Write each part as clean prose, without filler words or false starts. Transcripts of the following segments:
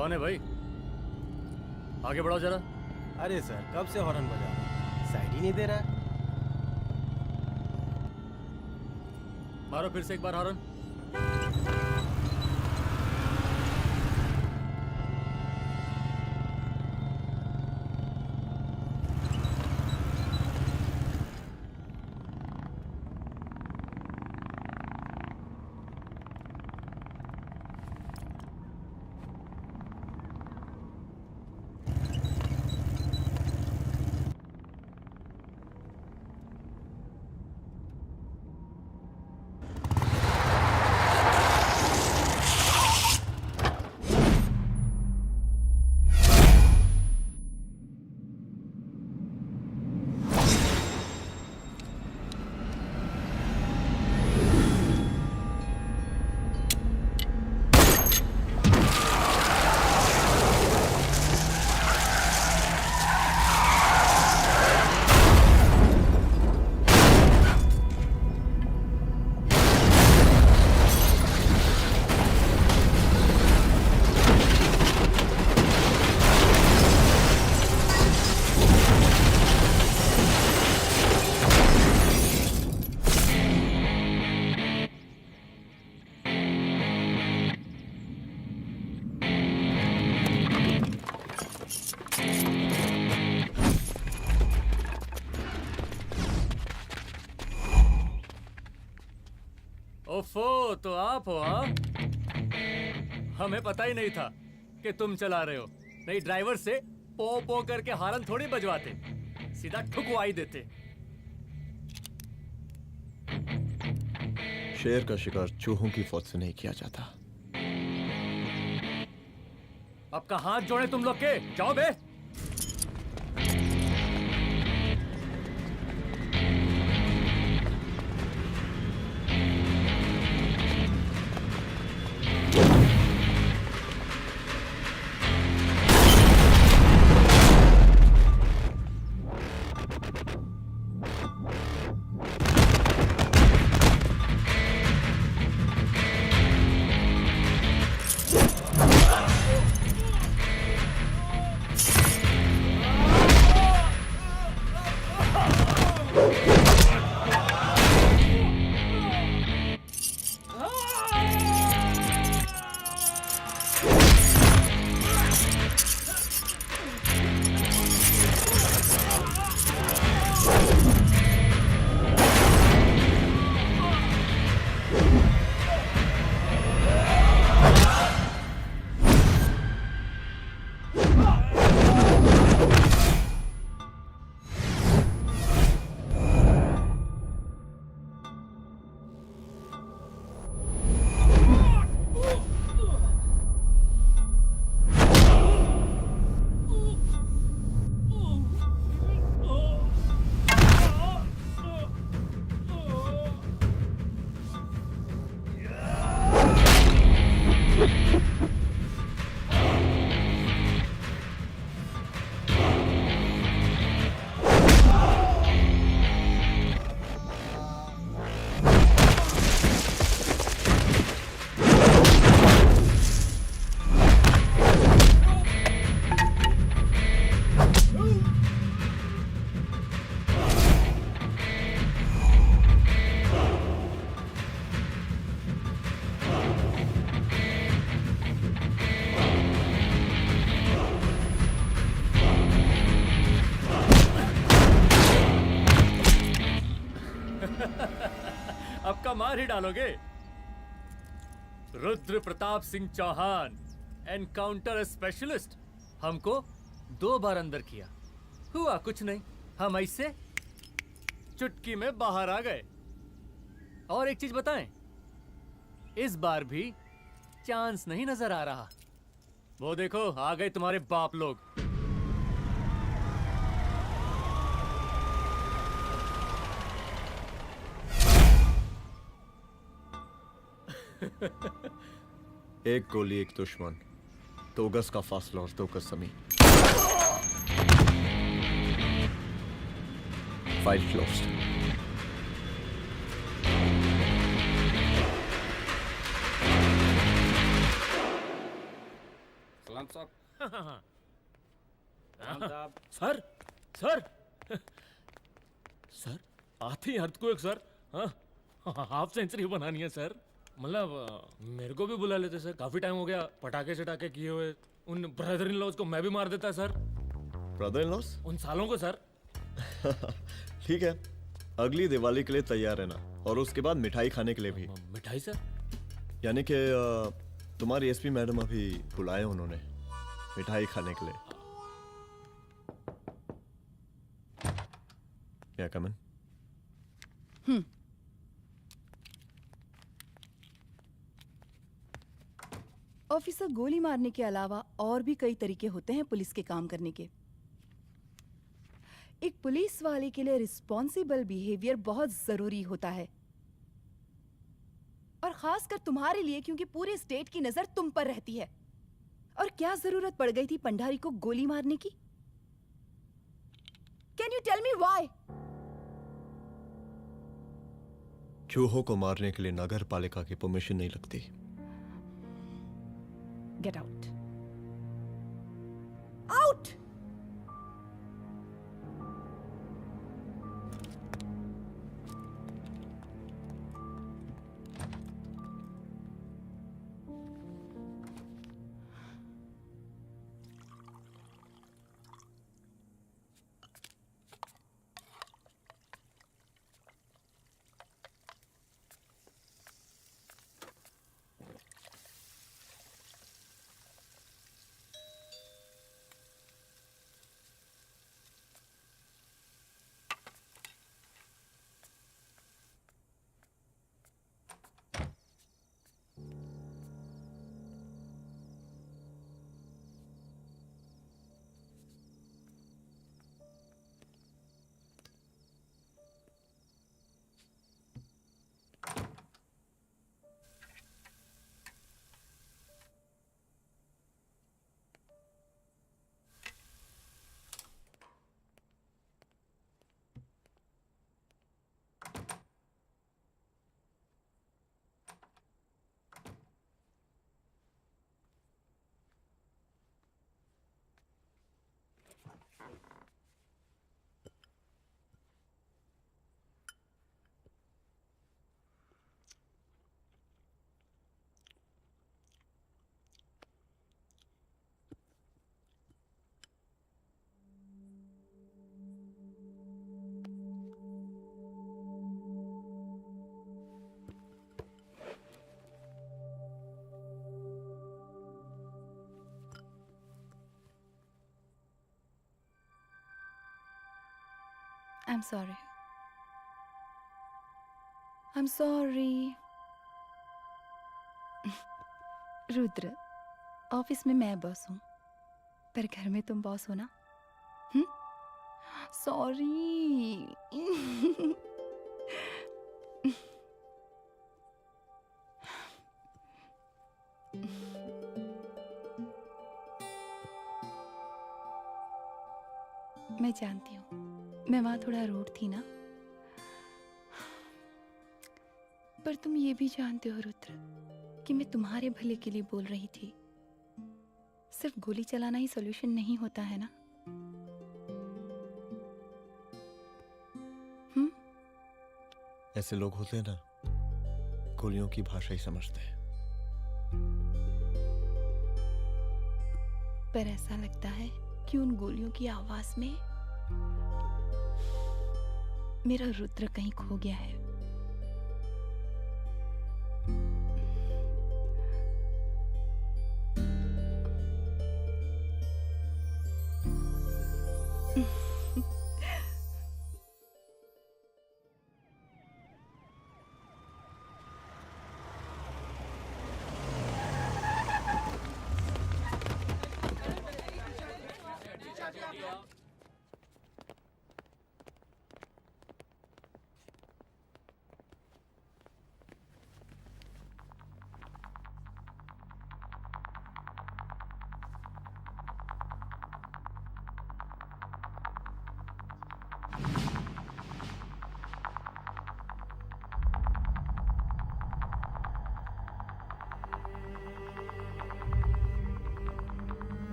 कौन है भाई? आगे बढ़ाओ जरा। अरे सर, कब से हॉर्न बजा रहा हूं, साइड ही नहीं दे रहा है। मारो फिर से एक बार हॉर्न। ओफो, तो आप हो? हाँ, हमें पता ही नहीं था कि तुम चला रहे हो। नहीं, ड्राइवर से पो पो करके हॉर्न थोड़ी बजवाते, सीधा ठुकवाई देते। शेर का शिकार चूहों की फौज से नहीं किया जाता। आपका हाथ जोड़े तुम लोग के, जाओ बे। अब का मार ही डालोगे? रुद्र प्रताप सिंह चौहान, एनकाउंटर स्पेशलिस्ट, हमको 2 बार अंदर किया, हुआ कुछ नहीं। हम ऐसे चुटकी में बाहर आ गए। और एक चीज बताएं, इस बार भी चांस नहीं नजर आ रहा। वो देखो, आ गए तुम्हारे बाप लोग। एक गोली एक दुश्मन, 2 गज का फासला और 2 गज जमीन। File closed. सलाम साहब सर सर सर आते ही अर्थक्वेक सर। हाँ हाफ सेंचुरी बनानी है सर। मतलब मेरे को भी बुला लेते सर, काफी टाइम हो गया पटाखे शटाखे किए हुए। उन ब्रदर इन लॉज को मैं भी मार देता सर, ब्रदर इन लॉस? उन सालों को सर। ठीक है, अगली दिवाली के लिए तैयार रहना, और उसके बाद मिठाई खाने के लिए भी। मिठाई सर? यानी कि तुम्हारी एसपी मैडम अभी बुलाए उन्होंने मिठाई खाने के लिए। क्या कमन? ऑफिसर, गोली मारने के अलावा और भी कई तरीके होते हैं पुलिस के काम करने के। एक पुलिस वाले के लिए रिस्पॉन्सिबल बिहेवियर बहुत जरूरी होता है, और खासकर तुम्हारे लिए, क्योंकि पूरे स्टेट की नजर तुम पर रहती है। और क्या जरूरत पड़ गई थी पंडारी को गोली मारने की? Can you tell me why? चूहों को मारने के लिए नगर पालिका की परमिशन नहीं लगती। Get out, out. I'm sorry. I'm sorry. Rudra, office में मैं बॉस हूँ, पर घर में तुम बॉस हो ना? सॉरी। मैं जानती हूँ, मैं वहां थोड़ा रूड थी ना, पर तुम ये भी जानते हो रुद्र कि मैं तुम्हारे भले के लिए बोल रही थी। सिर्फ गोली चलाना ही सॉल्यूशन नहीं होता है ना। ऐसे लोग होते हैं ना, गोलियों की भाषा ही समझते हैं। पर ऐसा लगता है कि उन गोलियों की आवाज में मेरा रुद्र कहीं खो गया है।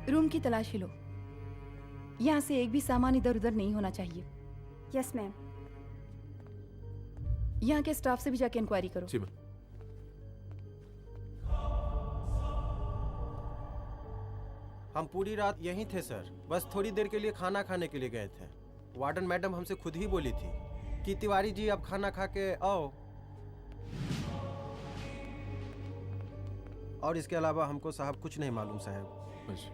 रूम की तलाशी लो। यहाँ से एक भी सामान इधर उधर नहीं होना चाहिए। Yes ma'am. यहाँ के स्टाफ से भी जाके इंक्वायरी करो। जी मैम। हम पूरी रात यहीं थे सर, बस थोड़ी देर के लिए खाना खाने के लिए गए थे। वार्डन मैडम हमसे खुद ही बोली थी कि तिवारी जी अब खाना खा के आओ, और इसके अलावा हमको साहब कुछ नहीं मालूम साहब। बस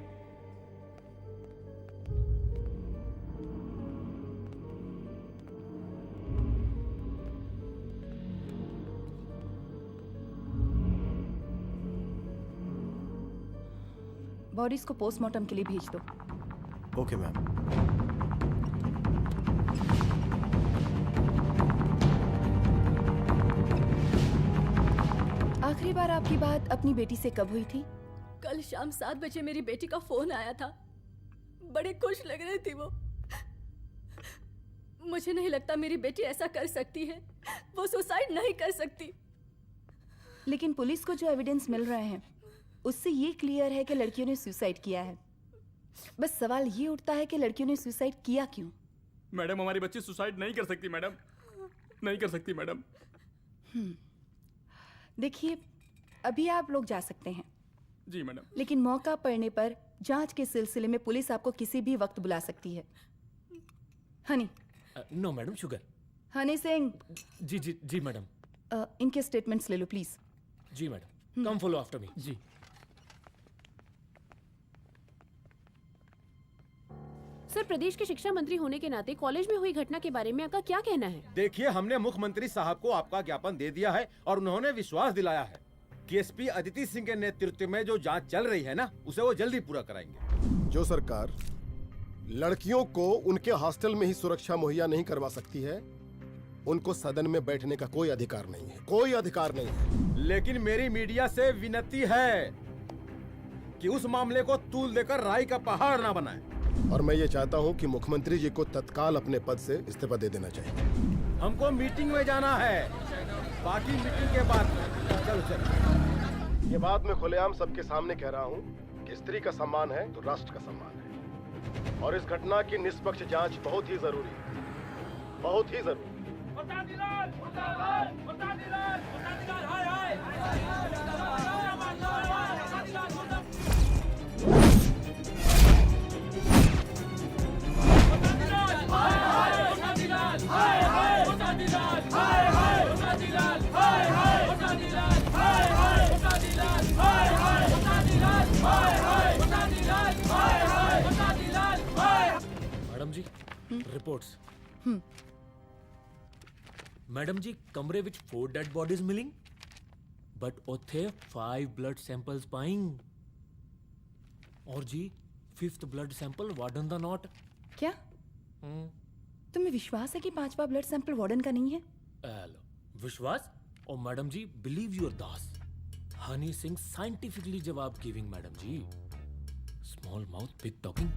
बॉडीज को पोस्टमार्टम के लिए भेज दो। Okay ma'am. आखिरी बार आपकी बात अपनी बेटी से कब हुई थी? कल शाम 7 बजे मेरी बेटी का फोन आया था। बड़ी खुश लग रही थी वो। मुझे नहीं लगता मेरी बेटी ऐसा कर सकती है। वो सुसाइड नहीं कर सकती। लेकिन पुलिस को जो एविडेंस मिल रहे हैं उससे ये क्लियर है कि लड़कियों ने सुसाइड किया है। बस सवाल ये उठता है कि लड़कियों ने सुसाइड किया क्यों? मैडम हमारी बच्ची सुसाइड नहीं कर सकती मैडम, नहीं कर सकती मैडम। देखिए, अभी आप लोग जा सकते हैं, जी मैडम। लेकिन मौका पड़ने पर जांच के सिलसिले में पुलिस आपको किसी भी वक्त बुला सकती है। Honey. No madam, sugar. Honey Singh. जी जी जी मैडम। इनके स्टेटमेंट्स ले लो प्लीज। जी madam, come follow after me. जी सर, प्रदेश के शिक्षा मंत्री होने के नाते कॉलेज में हुई घटना के बारे में आपका क्या कहना है? देखिए, हमने मुख्यमंत्री साहब को आपका ज्ञापन दे दिया है और उन्होंने विश्वास दिलाया है कि एसपी अदिति सिंह के नेतृत्व में जो जांच चल रही है ना, उसे वो जल्दी पूरा कराएंगे। जो सरकार लड़कियों को उनके हॉस्टल में ही सुरक्षा मुहैया नहीं करवा सकती है, उनको सदन में बैठने का कोई अधिकार नहीं है, कोई अधिकार नहीं है। लेकिन मेरी मीडिया से विनती है कि उस मामले को तूल देकर राई का पहाड़ ना बनाए। और मैं ये चाहता हूँ कि मुख्यमंत्री जी को तत्काल अपने पद से इस्तीफा दे देना चाहिए। हमको मीटिंग में जाना है, बाकी मीटिंग के बाद। चलो चलो। ये बात मैं खुलेआम सबके सामने कह रहा हूँ कि स्त्री का सम्मान है तो राष्ट्र का सम्मान है, और इस घटना की निष्पक्ष जांच बहुत ही जरूरी है, बहुत ही जरूरी। मैडम जी, रिपोर्ट्स। मैडम जी, कमरे विच 4 डेड बॉडीज मिलिंग, बट उथे 5 ब्लड सैंपल्स पाइंग। और जी 5th ब्लड सैंपल वार्डन दा नॉट। क्या तुम्हें विश्वास है कि 5वां ब्लड सैंपल वार्डन का नहीं है? हेलो, विश्वास? और मैडम जी, बिलीव योर दास। हनी सिंह साइंटिफिकली जवाब गिविंग मैडम जी। Small mouth big talking.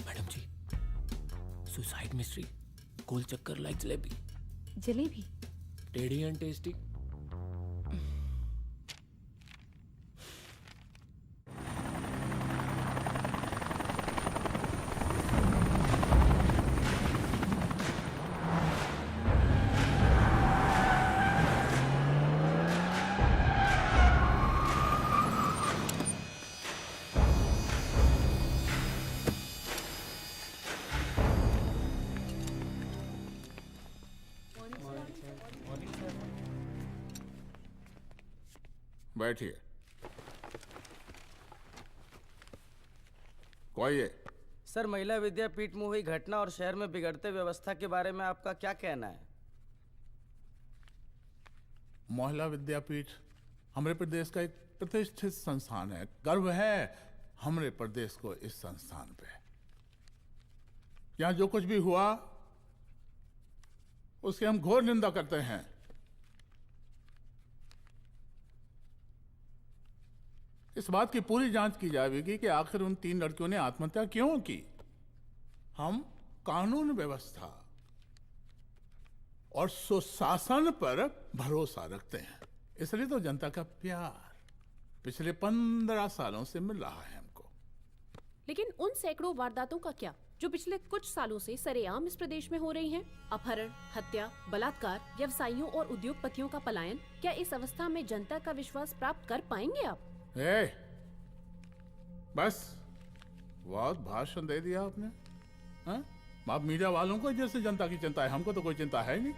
Madam जी, सुसाइड मिस्ट्री, गोल चक्कर लाइक जलेबी। जलेबी? टेढ़ी एंड टेस्टी। बैठिए। कोई है? सर, महिला विद्यापीठ में हुई घटना और शहर में बिगड़ते व्यवस्था के बारे में आपका क्या कहना है? महिला विद्यापीठ हमारे प्रदेश का एक प्रतिष्ठित संस्थान है। गर्व है हमारे प्रदेश को इस संस्थान पे। यहाँ जो कुछ भी हुआ उसकी हम घोर निंदा करते हैं। इस बात की पूरी जांच की जाएगी कि आखिर उन 3 लड़कियों ने आत्महत्या क्यों की। हम कानून व्यवस्था और सुशासन पर भरोसा रखते हैं, इसलिए तो जनता का प्यार पिछले 15 सालों से मिल रहा है हमको। लेकिन उन सैकड़ों वारदातों का क्या जो पिछले कुछ सालों से सरेआम इस प्रदेश में हो रही हैं? अपहरण, हत्या, बलात्कार, व्यवसायियों और उद्योगपतियों का पलायन। क्या इस अवस्था में जनता का विश्वास प्राप्त कर पाएंगे आप? बस बहुत भाषण दे दिया आपने। हाँ? आप मीडिया वालों को जैसे जनता की चिंता है, हमको तो कोई चिंता है नहीं।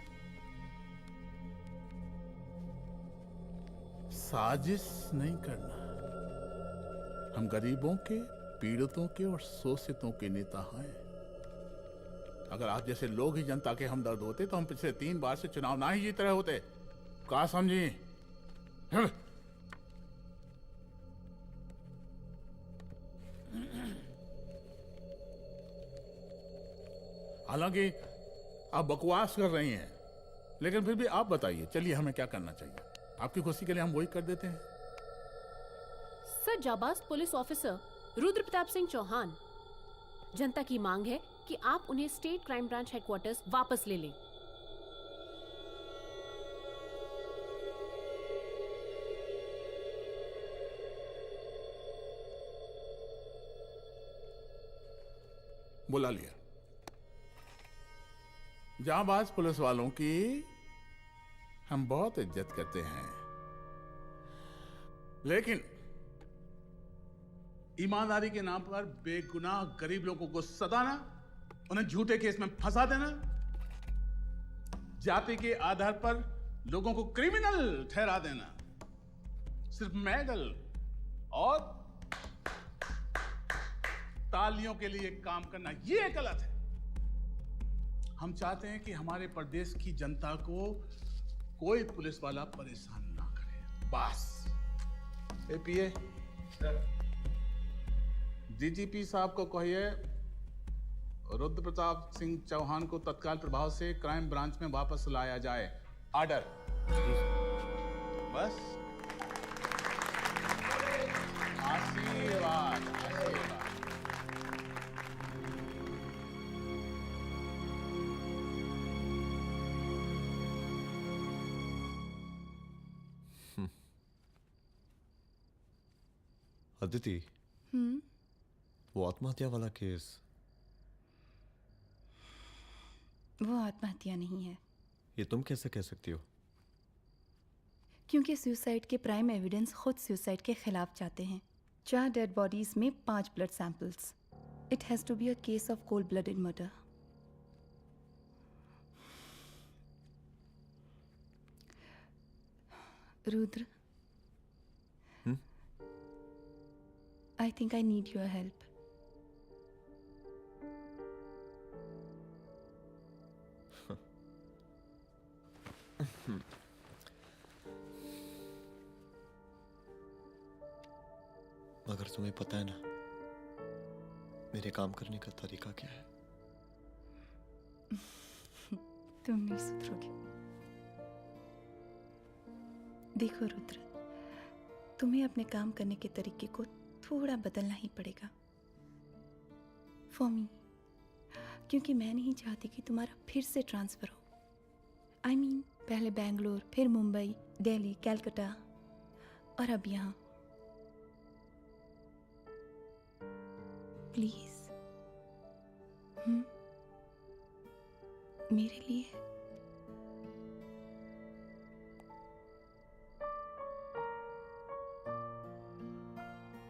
साजिश नहीं करना। हम गरीबों के, पीड़ितों के और शोषितों के नेता हैं। अगर आप जैसे लोग ही जनता के हमदर्द होते तो हम पिछले 3 बार से चुनाव ना ही जीत रहे होते। क्या समझी? हालांकि आप बकवास कर रही हैं, लेकिन फिर भी आप बताइए, चलिए हमें क्या करना चाहिए? आपकी खुशी के लिए हम वही कर देते हैं। सर, जाबाज पुलिस ऑफिसर रुद्र प्रताप सिंह चौहान, जनता की मांग है कि आप उन्हें स्टेट क्राइम ब्रांच हेडक्वार्टर्स वापस ले लें। बुला लिया। जाबाज पुलिस वालों की हम बहुत इज्जत करते हैं, लेकिन ईमानदारी के नाम पर बेगुनाह गरीब लोगों को सताना, उन्हें झूठे केस में फंसा देना, जाति के आधार पर लोगों को क्रिमिनल ठहरा देना, सिर्फ मेडल और तालियों के लिए काम करना, ये गलत है। हम चाहते हैं कि हमारे प्रदेश की जनता को कोई पुलिस वाला परेशान ना करे, बस। एपीए डीजीपी साहब को कहिए रुद्र प्रताप सिंह चौहान को तत्काल प्रभाव से क्राइम ब्रांच में वापस लाया जाए। ऑर्डर। बस। आशीर्वाद, आशीर्वाद। अदिति, वो आत्महत्या वाला केस, वो आत्महत्या नहीं है। ये तुम कैसे कह सकती हो? क्योंकि सुसाइड के प्राइम एविडेंस खुद सुसाइड के खिलाफ जाते हैं। 4 डेड बॉडीज में 5 blood samples. It has to be a case of cold blooded murder. Rudra, I think I need your help. मगर तुम्हें पता है ना मेरे काम करने का तरीका क्या है? तुम नहीं सुधरोगे। देखो रुद्र, तुम्हें अपने काम करने के तरीके को थोड़ा बदलना ही पड़ेगा। फॉर मी, क्योंकि मैं नहीं चाहती कि तुम्हारा फिर से ट्रांसफर हो। I mean, पहले बेंगलोर, फिर मुंबई, दिल्ली, कलकत्ता और अब यहाँ। प्लीज मेरे लिए।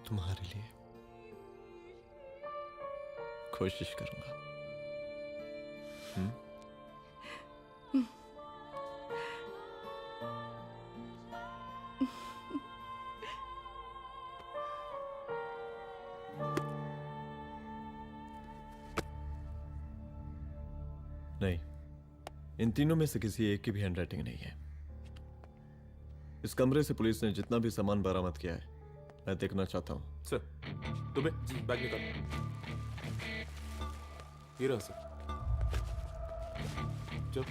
तुम्हारे लिए कोशिश करूंगा। नहीं, इन तीनों में से किसी एक की भी हैंडराइटिंग नहीं है। इस कमरे से पुलिस ने जितना भी सामान बरामद किया है, मैं देखना चाहता हूं। सर, तुम्हें बैग निकाल। ये रहा सर। चल।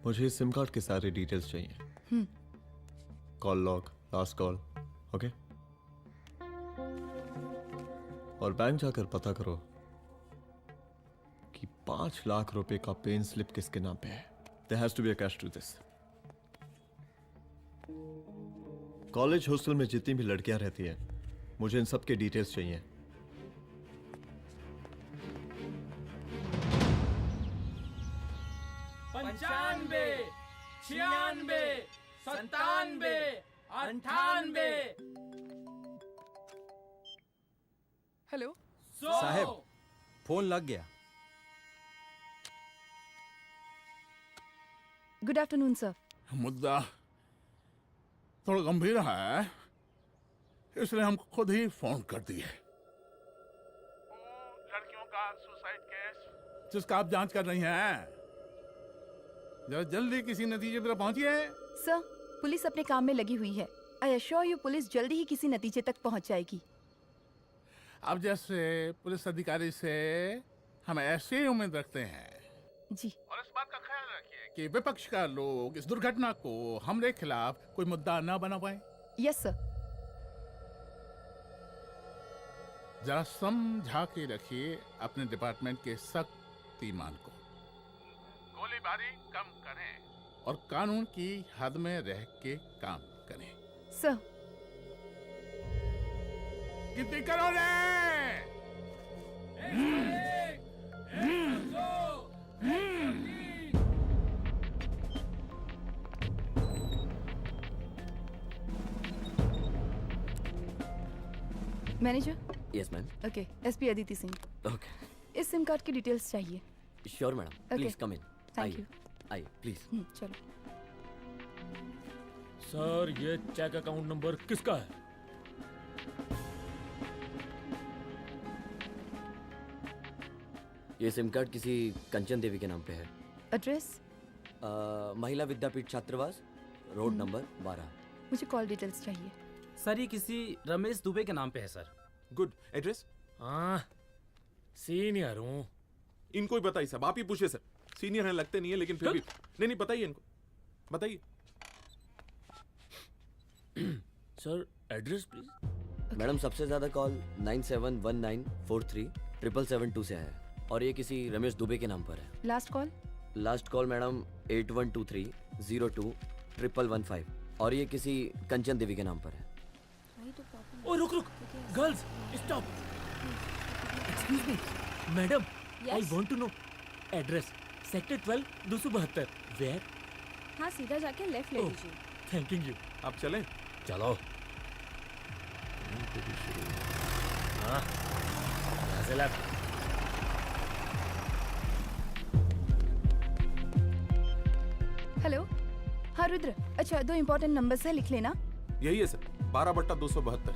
मुझे इस सिम कार्ड के सारे डिटेल्स चाहिए। Call log, last call, okay? और बैंक जाकर पता करो कि 5 लाख रुपए का पेन स्लिप किसके नाम पे है। There has to be a cash to this. College hostel में जितनी भी लड़कियां रहती हैं, मुझे इन सब के डिटेल्स चाहिए। पंचानवे, 96, 97, 98। हेलो साहब, फोन लग गया। Good afternoon sir. मुद्दा थोड़ा गंभीर है, इसलिए हम खुद ही फोन कर दिए। लड़कियों का सुसाइड केस जिसका आप जांच कर रही हैं, जरा जल्दी किसी नतीजे पर पहुंचिए। सर, पुलिस अपने काम में लगी हुई है। आई एश्योर यू पुलिस जल्दी ही किसी नतीजे तक पहुंच जाएगी। अब जैसे पुलिस अधिकारी से हम ऐसे ही उम्मीद रखते हैं जी। और इस बात का ख्याल रखिए कि विपक्ष का लोग इस दुर्घटना को हमारे खिलाफ कोई मुद्दा ना बना पाए। Yes sir. जरा समझा के रखिए अपने डिपार्टमेंट के शक्तिमान को। गोलीबारी कम करें और कानून की हद में रह के काम करें। सर। कितनी करोगे? Manager. Yes ma'am. Okay, SP Aditi Singh. Okay. इस सिम कार्ड की डिटेल्स चाहिए। Sure madam, please come in. Thank you. आइए प्लीज। चलो। सर, ये चेक अकाउंट नंबर किसका है? ये सिम कार्ड किसी कंचन देवी के नाम पे है। एड्रेस? महिला विद्यापीठ छात्रावास, रोड नंबर 12। मुझे कॉल डिटेल्स चाहिए। सर, ये किसी रमेश दुबे के नाम पे है सर। गुड। एड्रेस? हाँ, सीनियर हूँ। इनको ही बताइए साहब, आप ही पूछिए सर। सीनियर हैं लगते नहीं है, लेकिन फिर भी नहीं बताइए इनको, बताइए। Sir, address please. मैडम, सबसे ज्यादा कॉल 9719437772 से है और ये किसी रमेश दुबे के नाम पर है। Last call? Last call madam 8123021115 और ये किसी कंचन देवी के नाम पर है। ओ रुक, girls stop. Excuse me madam, I want to know address. Sector 12 272। Where? हाँ, सीधा जाके लेफ्ट ले लीजिए। Thank you. आप चलें? चलो। हाँ, यहाँ से लेफ्ट। हेलो। हाँ रुद्र, अच्छा 2 इम्पोर्टेंट नंबर्स है, लिख लेना। यही है सर, 12/272।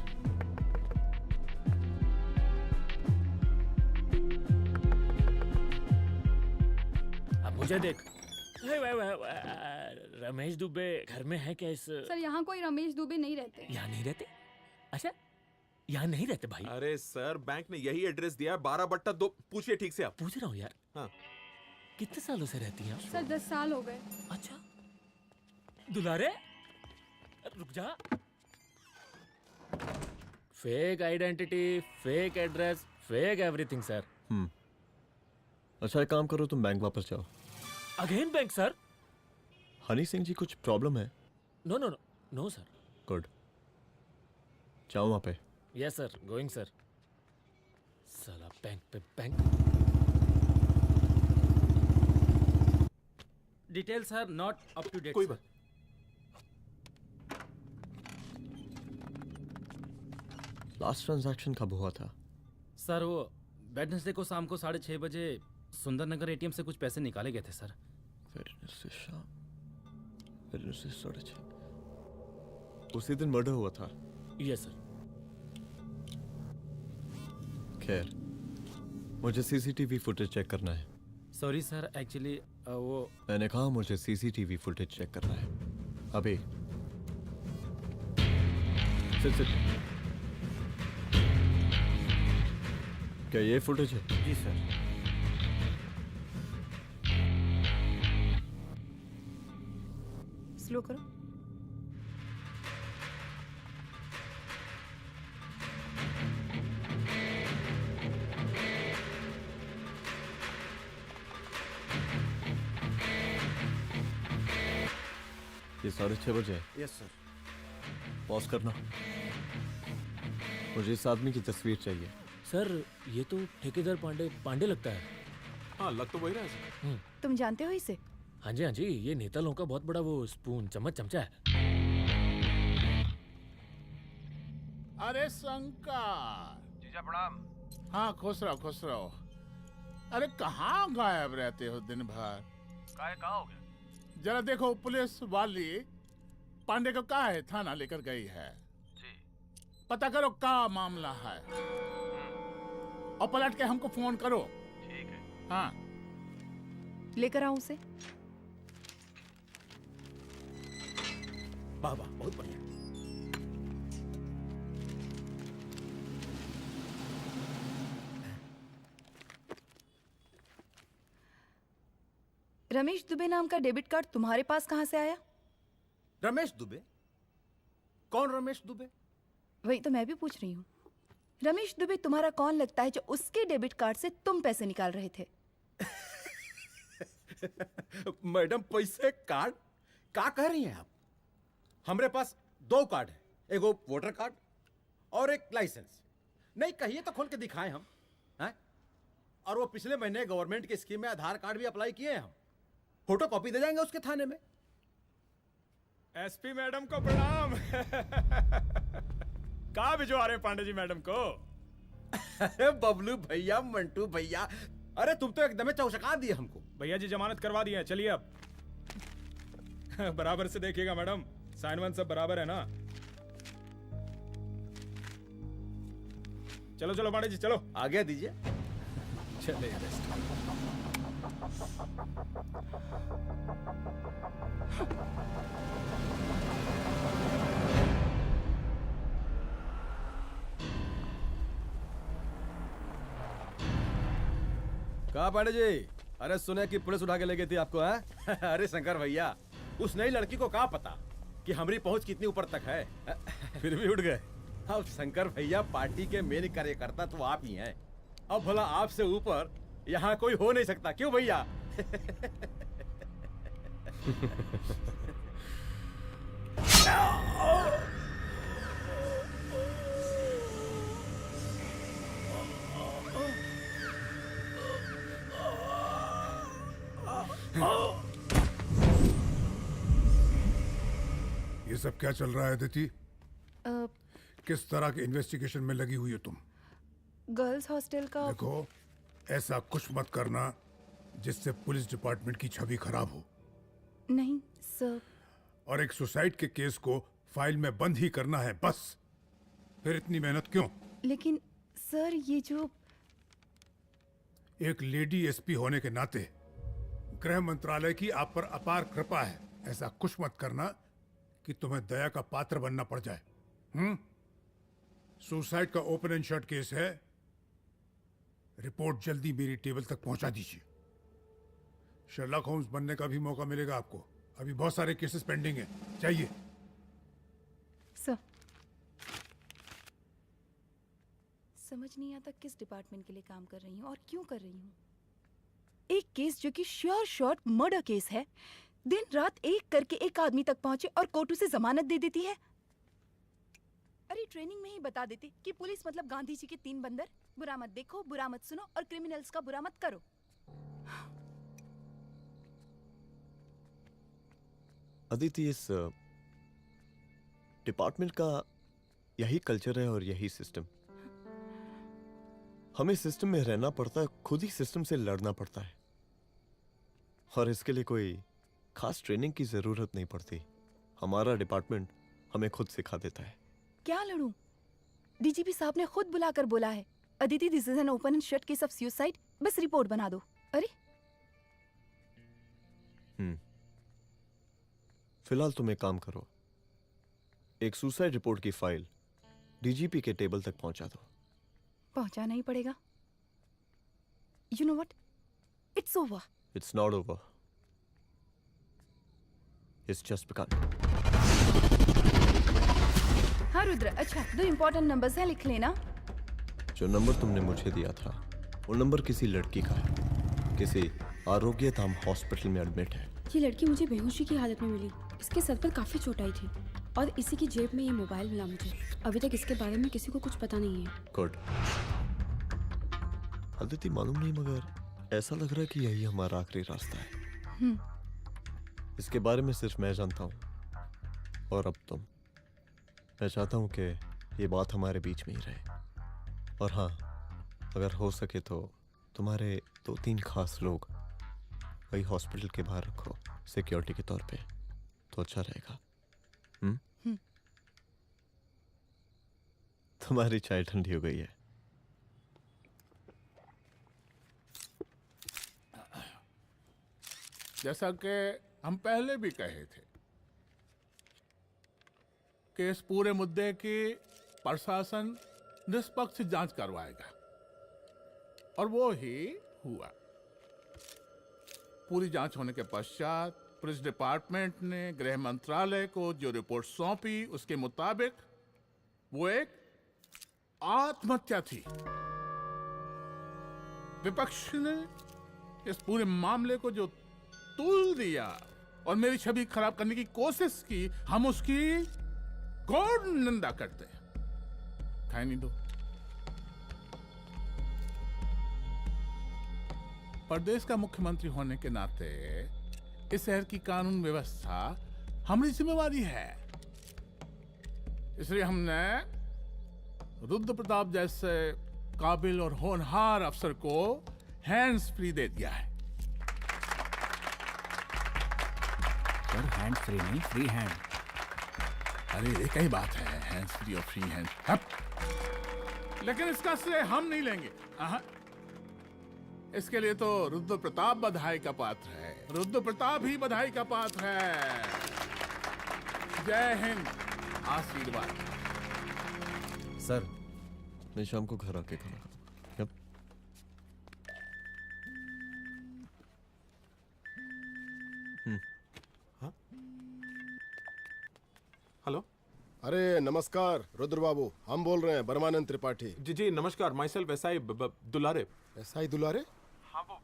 अब मुझे देख। रमेश दुबे घर में है क्या? इस सर, यहाँ कोई रमेश दुबे नहीं रहते। यहाँ नहीं रहते? अच्छा, यहाँ नहीं रहते भाई। अरे सर, बैंक ने यही एड्रेस दिया है, 12/2। पूछिए ठीक से आप। पूछ रहा हूँ यार। हाँ। कितने सालों से रहती हैं आप? सर, 10 साल हो गए। अच्छा। दुलारे, रुक जा। Fake identity, fake address, fake everything sir. अच्छा, एक काम करो, तुम बैंक वापस जाओ। Again bank sir? Honey Singh ji, कुछ प्रॉब्लम है? No no no no sir. Good, जाओ वहां पे। Yes sir, going sir. साला बैंक पे bank. Detail sir not up to date. कोई बात। लास्ट ट्रांजैक्शन कब हुआ था? सर, वो वेडनेसडे को शाम को 6:30 बजे सुंदरनगर एटीएम से कुछ पैसे निकाले गए थे सर। वेडनेसडे शाम, वेडनेसडे 6:30। उसी दिन मर्डर हुआ था? Yes sir. खैर, मुझे सीसीटीवी फुटेज चेक करना है। सॉरी सर, एक्चुअली वो मैंने कहा मुझे सीसीटीवी फुटेज चेक करना है अभी। सिट। क्या ये फुटेज है? जी सर। स्लो करो। ये 6:30 बजे है। Yes sir. पॉज करना। मुझे इस आदमी की तस्वीर चाहिए। सर ये तो ठेकेदार पांडे लगता है। हाँ लग तो वही रहा है सर। तुम जानते हो इसे? हाँ जी, ये नेता लोगों का बहुत बड़ा वो स्पून चमचा है। अरे शंकर। जीजा प्रणाम। हाँ खुश रहो। अरे कहाँ गायब रहते हो दिन भर? कहाँ हो गया? जरा देखो पुलिस वाली पांडे को कहा है थाना लेकर गई है। जी। पता करो क्या मामला है और पलट के हमको फोन करो। ठीक है। हाँ लेकर आओ उसे। वाह बहुत बढ़िया। रमेश दुबे नाम का डेबिट कार्ड तुम्हारे पास कहां से आया? रमेश दुबे? कौन रमेश दुबे? वही तो मैं भी पूछ रही हूँ। रमेश दुबे तुम्हारा कौन लगता है जो उसके डेबिट कार्ड से तुम पैसे निकाल रहे थे? मैडम पैसे कार्ड क्या कह रही हैं आप? हमारे पास 2 कार्ड है, एक वो वोटर कार्ड और एक लाइसेंस। नहीं कहिए तो खोल के दिखाएं हम हैं? और वो पिछले महीने गवर्नमेंट की स्कीम में आधार कार्ड भी अप्लाई किए हैं हम। फोटो कॉपी दे जाएंगे उसके थाने में। एसपी मैडम को प्रणाम। कहाँ भिजवा रहे हैं पांडे जी मैडम को? अरे बबलू भैया, मंटू भैया, अरे तुम तो एकदम चौंका दिए हमको। भैया जी जमानत करवा दिए हैं, चलिए अब। बराबर से देखिएगा मैडम, साइन वन सब बराबर है ना? चलो पांडे जी चलो। आगे दीजिए। चले कहा पांडे जी? अरे सुने कि पुलिस उठा के ले गई थी आपको है? अरे शंकर भैया, उस नई लड़की को क्या पता कि हमारी पहुंच कितनी ऊपर तक है। फिर भी उठ गए। अब शंकर भैया पार्टी के मेन कार्यकर्ता तो आप ही हैं। अब भला आपसे ऊपर यहाँ कोई हो नहीं सकता, क्यों भैया? ये सब क्या चल रहा है अदिति? किस तरह के इन्वेस्टिगेशन में लगी हुई है तुम? गर्ल्स हॉस्टल का। देखो, ऐसा कुछ मत करना जिससे पुलिस डिपार्टमेंट की छवि खराब हो। नहीं सर। और एक सुसाइड के केस को फाइल में बंद ही करना है बस। फिर इतनी मेहनत क्यों? लेकिन सर ये जो एक लेडी एसपी होने के नाते गृह मंत्रालय की आप पर अपार कृपा है। ऐसा कुछ मत करना कि तुम्हें दया का पात्र बनना पड़ जाए। सुसाइड का ओपन एंड शट केस है। रिपोर्ट जल्दी मेरी टेबल तक पहुंचा दीजिए। शर्लॉक होम्स बनने का भी मौका मिलेगा आपको। अभी बहुत सारे केसेस पेंडिंग हैं। चाहिए सर। समझ नहीं आता किस डिपार्टमेंट के लिए काम कर रही हूँ और क्यों कर रही हूँ। एक केस जो कि श्योर शॉट मर्डर केस है, दिन रात एक करके एक आदमी तक पहुंचे और कोर्ट उसे जमानत दे देती है। अरे ट्रेनिंग में ही बता देते कि पुलिस मतलब गांधी जी के 3 बंदर, बुरा मत देखो, बुरा मत सुनो और क्रिमिनल्स का बुरा मत करो। अदिति, इस डिपार्टमेंट का यही कल्चर है और यही सिस्टम। हमें सिस्टम में रहना पड़ता है, खुद ही सिस्टम से लड़ना पड़ता है, और इसके लिए कोई खास ट्रेनिंग की जरूरत नहीं पड़ती। हमारा डिपार्टमेंट हमें खुद सिखा देता है। क्या लड़ूं? डीजीपी साहब ने खुद बुलाकर बोला है, Aditi this is an open and shut case of suicide, बस रिपोर्ट बना दो। अरे फिलहाल तुम एक काम करो, एक सुसाइड रिपोर्ट की फाइल डीजीपी के टेबल तक पहुंचा दो। पहुंचाना ही पड़ेगा। You know what, it's over. It's not over. It's just begun. हाँ रुद्र, अच्छा 2 इम्पोर्टेंट नंबर्स हैं, लिख लेना। जो नंबर तुमने मुझे दिया था वो नंबर किसी लड़की का है, किसी आरोग्य धाम हॉस्पिटल में एडमिट है। ये लड़की मुझे बेहोशी की हालत में मिली। इसके सर पर काफी चोट आई थी और इसी की जेब में ये मोबाइल मिला मुझे। अभी तक इसके बारे में किसी को कुछ पता नहीं है। गुड। अदिति मालूम नहीं, मगर ऐसा लग रहा है कि यही हमारा आखिरी रास्ता है। इसके बारे में सिर्फ मैं जानता हूँ और अब तुम। मैं चाहता हूँ कि ये बात हमारे बीच में ही रहे। और हाँ, अगर हो सके तो तुम्हारे 2-3 खास लोग वही हॉस्पिटल के बाहर रखो सिक्योरिटी के तौर पे, तो अच्छा रहेगा। तुम्हारी चाय ठंडी हो गई है। जैसा कि हम पहले भी कहे थे कि इस पूरे मुद्दे की प्रशासन निष्पक्ष जांच करवाएगा, और वो ही हुआ। पूरी जांच होने के पश्चात पुलिस डिपार्टमेंट ने गृह मंत्रालय को जो रिपोर्ट सौंपी उसके मुताबिक वो एक आत्महत्या थी। विपक्ष ने इस पूरे मामले को जो तूल दिया और मेरी छवि खराब करने की कोशिश की, हम उसकी घोर निंदा करते हैं। खाए नहीं दो। प्रदेश का मुख्यमंत्री होने के नाते इस शहर की कानून व्यवस्था हमारी जिम्मेवारी है। इसलिए हमने रुद्र प्रताप जैसे काबिल और होनहार अफसर को हैंड्स फ्री दे दिया है। सर हैंड फ्री नहीं, फ्री हैंड। अरे एक ही बात है, हैंड्स फ्री और फ्री हैंड। लेकिन इसका श्रेय हम नहीं लेंगे। इसके लिए तो रुद्र प्रताप बधाई का पात्र है। रुद्र प्रताप ही बधाई का पात्र है। जय हिंद। आशीर्वाद। सर, मैं शाम को घर आके खाना खाऊंगा। यप। हेलो। अरे नमस्कार रुद्र बाबू, हम बोल रहे हैं परमानंद त्रिपाठी। जी जी नमस्कार। My self SI Dulare. SI दुलारे? हाँ वो।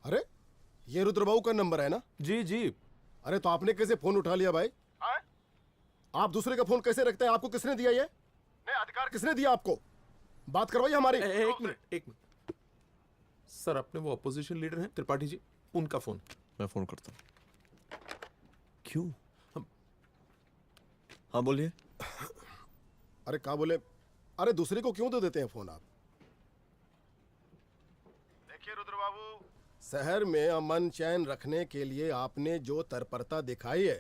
अरे ये रुद्र बाबू का नंबर है ना? जी जी। अरे तो आपने कैसे फोन उठा लिया भाई? आप दूसरे का फोन कैसे रखते हैं? आपको किसने दिया ये? नहीं, अधिकार किसने दिया आपको? बात करवाइए हमारी। एक मिनट। सर, अपने वो अपोजिशन लीडर हैं त्रिपाठी जी, उनका फोन। मैं फोन करता हूँ। क्यों? हाँ बोलिए। अरे क्या बोले? अरे दूसरे को क्यों दे देते हैं फोन आप? देखिए रुद्र बाबू, शहर में अमन चैन रखने के लिए आपने जो तत्परता दिखाई है,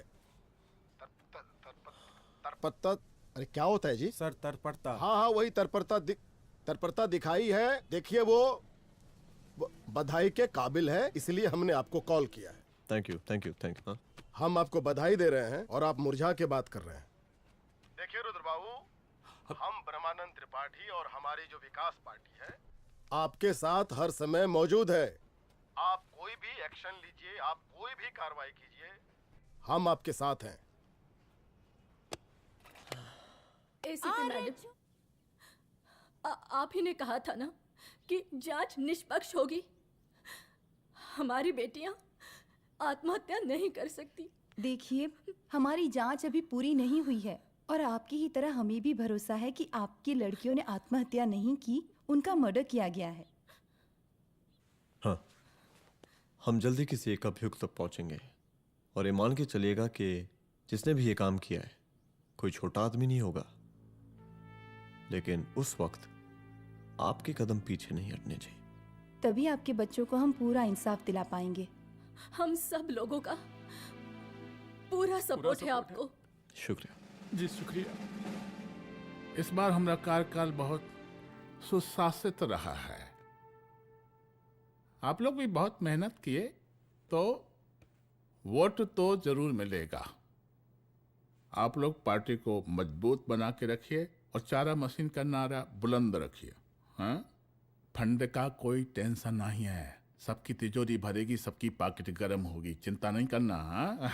तत्परता, अरे क्या होता है जी? सर तत्परता। हाँ वही तत्परता दिखाई है। देखिए वो बधाई के काबिल है, इसलिए हमने आपको कॉल किया है। Thank you. हाँ? हम आपको बधाई दे रहे हैं और आप मुरझा के बात कर रहे हैं। देखिए रुद्र बाबू, हम ब्रह्मानंद त्रिपाठी और हमारी जो विकास पार्टी है आपके साथ हर समय मौजूद है। आप कोई भी एक्शन लीजिए, आप कोई भी कार्रवाई कीजिए, हम आपके साथ हैं। एसीपी मैडम, आप ही ने कहा था ना कि जांच निष्पक्ष होगी। हमारी बेटियां आत्महत्या नहीं कर सकती। देखिए, हमारी जांच अभी पूरी नहीं हुई है और आपकी ही तरह हमें भी भरोसा है कि आपकी लड़कियों ने आत्महत्या नहीं की, उनका मर्डर किया गया है। हाँ, हम जल्दी किसी एक अभियुक्त तक पहुंचेंगे और ये मान के चलिएगा कि जिसने भी ये काम किया है कोई छोटा आदमी नहीं होगा। लेकिन उस वक्त आपके कदम पीछे नहीं हटने चाहिए। तभी आपके बच्चों को हम पूरा इंसाफ दिला पाएंगे। हम सब लोगों का पूरा सपोर्ट है आपको। शुक्रिया जी, शुक्रिया। इस बार हमारा कार्यकाल बहुत सुशासित रहा है। आप लोग भी बहुत मेहनत किए, तो वोट तो जरूर मिलेगा। आप लोग पार्टी को मजबूत बना के रखिए और चारा मशीन का नारा बुलंद रखिए। हाँ, फंड का कोई टेंशन नहीं है। सबकी तिजोरी भरेगी, सबकी पॉकेट गर्म होगी, चिंता नहीं करना। हाँ?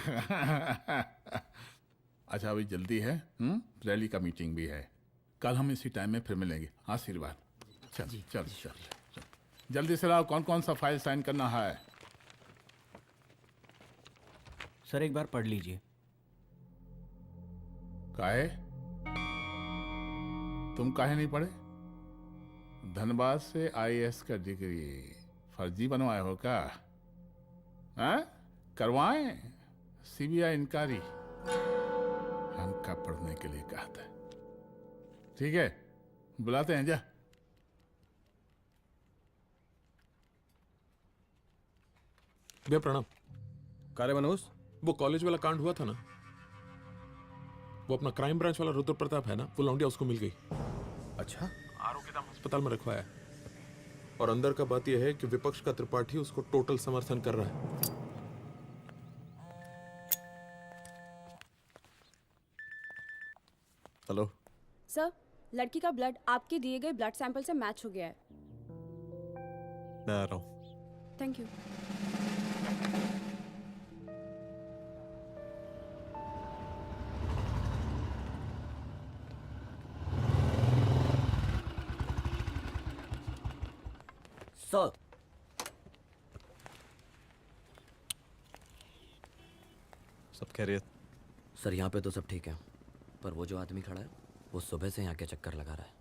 अच्छा अभी जल्दी है, रैली का मीटिंग भी है, कल हम इसी टाइम में फिर मिलेंगे। आशीर्वाद। चल चल चल चल। जल्दी से लाओ, कौन कौन सा फाइल साइन करना है। सर एक बार पढ़ लीजिए। काहे? तुम काहे नहीं पढ़े? धनबाद से आईएएस का डिग्री फर्जी बनवाए हो क्या? हाँ? करवाएं सीबीआई इंक्वायरी। हमका पढ़ने के लिए कहा था। ठीक है, बुलाते हैं। जा। भैया प्रणाम। कारे मनोज, वो कॉलेज वाला कांड हुआ था ना, वो अपना क्राइम ब्रांच वाला रुद्र प्रताप है ना, वो लौंडिया उसको मिल गई। अच्छा? आरोग्यधाम अस्पताल में रखवाया है। और अंदर का बात यह है कि विपक्ष का त्रिपाठी उसको टोटल समर्थन कर रहा है। हेलो सर, लड़की का ब्लड आपके दिए गए ब्लड सैंपल से मैच हो गया है। मैं आ रहा हूँ। Thank you. सर, सब खैरियत? सर यहाँ पे तो सब ठीक है, पर वो जो आदमी खड़ा है वो सुबह से यहाँ के चक्कर लगा रहा है।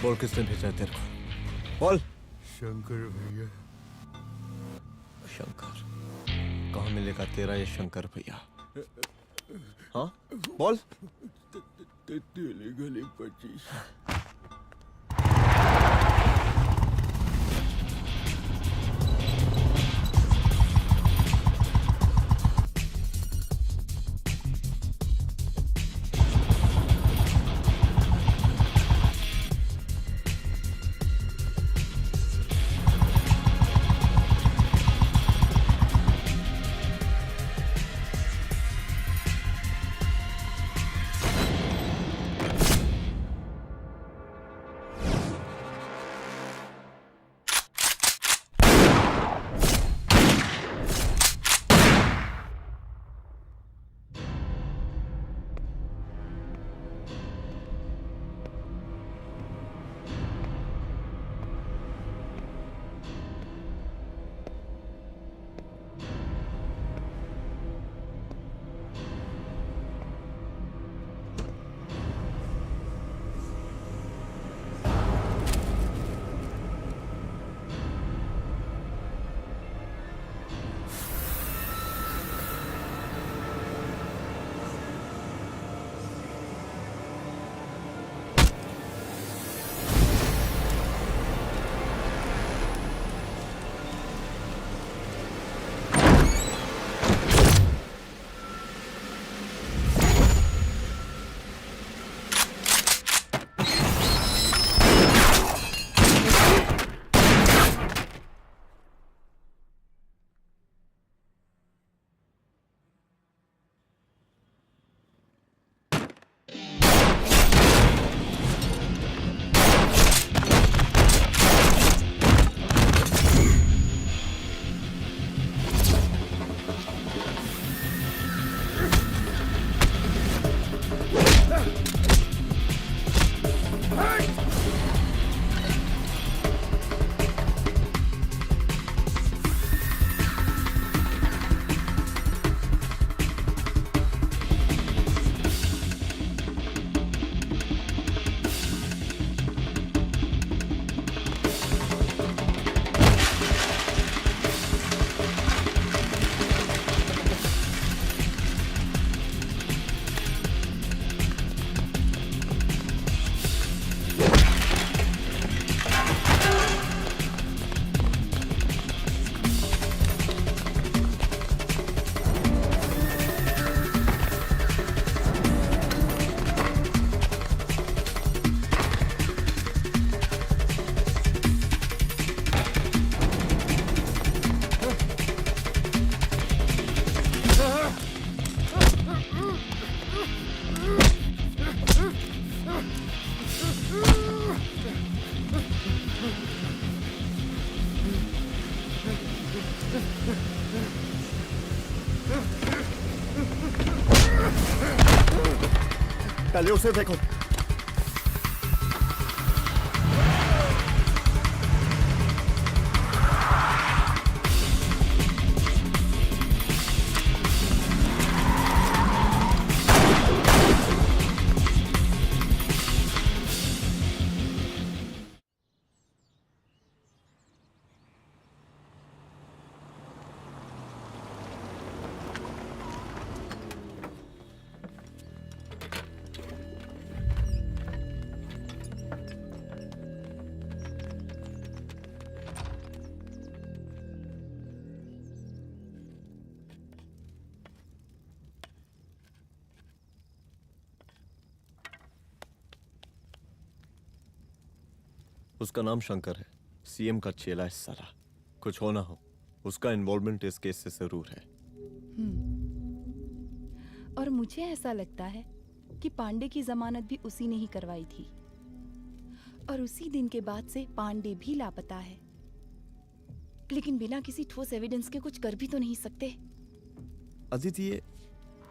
बोल किसने भेजा है तेरे को? बोल। शंकर भैया। शंकर? कहाँ मिलेगा तेरा ये शंकर भैया? हाँ बोल। तेली गली 25। पहले उसे देखो। उसका नाम शंकर है, सीएम का चेला है साला। कुछ हो ना हो, उसका इन्वॉल्वमेंट इस केस से जरूर है। और मुझे ऐसा लगता है कि पांडे की जमानत भी उसी ने ही करवाई थी, और उसी दिन के बाद से पांडे भी लापता है। लेकिन बिना किसी ठोस एविडेंस के कुछ कर भी तो नहीं सकते। अदिति, ये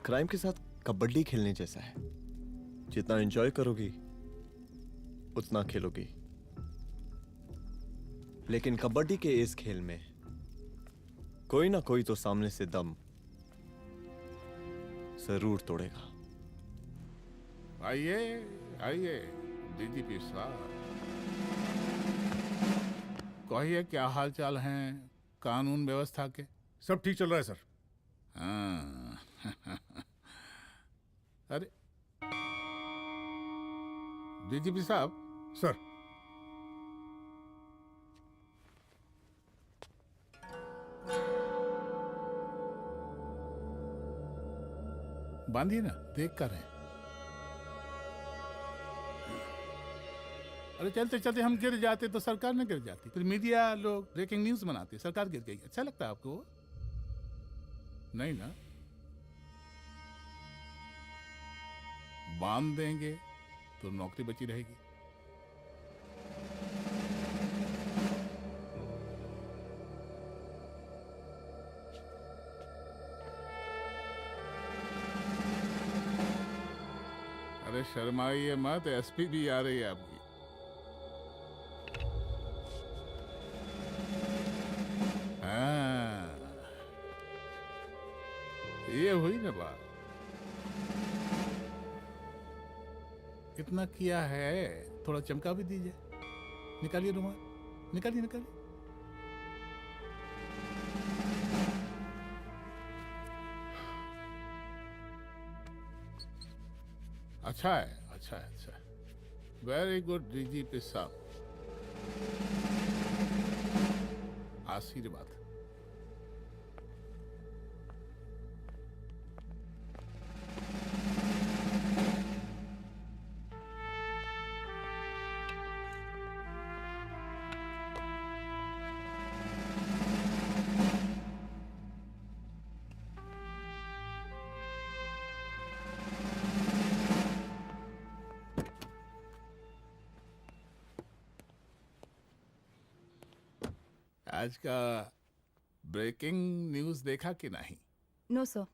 क्राइम के साथ कबड्डी खेलने जैसा है। जितना एंजॉय करोगी उतना खेलोगी, लेकिन कबड्डी के इस खेल में कोई ना कोई तो सामने से दम जरूर तोड़ेगा। आइए आइए डीजीपी साहब, कहिए क्या हाल चाल हैं कानून व्यवस्था के? सब ठीक चल रहा है सर। हाँ। अरे डीजीपी साहब। सर। बांधिए ना, देख कर है। अरे चलते चलते हम गिर जाते तो सरकार न गिर जाती, फिर मीडिया लोग ब्रेकिंग न्यूज बनाते, सरकार गिर गई। अच्छा लगता है आपको? नहीं ना? बांध देंगे तो नौकरी बची रहेगी। अरे शर्माइए मत, एसपी भी आ रही है आपकी। हाँ, ये हुई ना बात। इतना किया है, थोड़ा चमका भी दीजिए। निकालिए रुमाल, निकालिए निकालिए। अच्छा है, अच्छा है, अच्छा है। वेरी गुड डीजीपी साहब, आशीर्वाद। आज का ब्रेकिंग न्यूज देखा कि नहीं? No sir.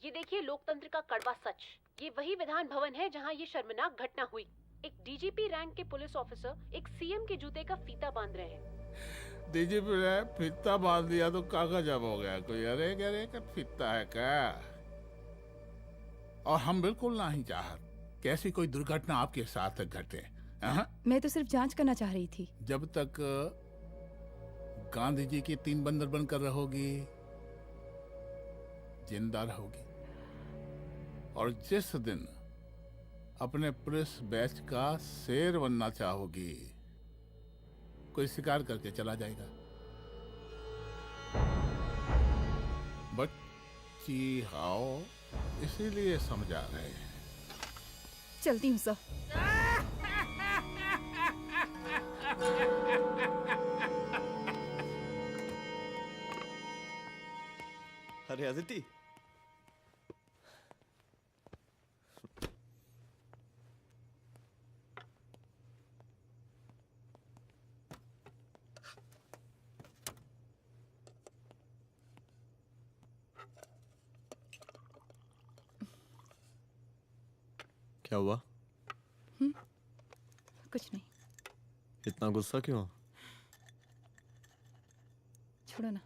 ये देखिए लोकतंत्र का कड़वा सच। ये वही विधान भवन है जहां ये शर्मनाक घटना हुई। एक डीजीपी रैंक के पुलिस ऑफिसर एक सीएम के जूते का फीता बांध रहे हैं। डीजीपी ने फीता बांध दिया तो कागज अब हो गया कोई? अरे गरे का फीता है क्या? और हम बिल्कुल नहीं चाहते कि ऐसी कोई दुर्घटना आपके साथ घटे। मैं तो सिर्फ जांच करना चाह रही थी। जब तक गांधी जी की 3 बंदर बनकर रहोगी, जिंदा रहोगी। और जिस दिन अपने पुलिस बैच का शेर बनना चाहोगी, कोई शिकार करके चला जाएगा। बच्ची हाओ, इसीलिए समझा रहे हैं। चलती हूँ सर। अरे अदिति, क्या हुआ? कुछ नहीं, इतना गुस्सा क्यों? छोड़ो ना।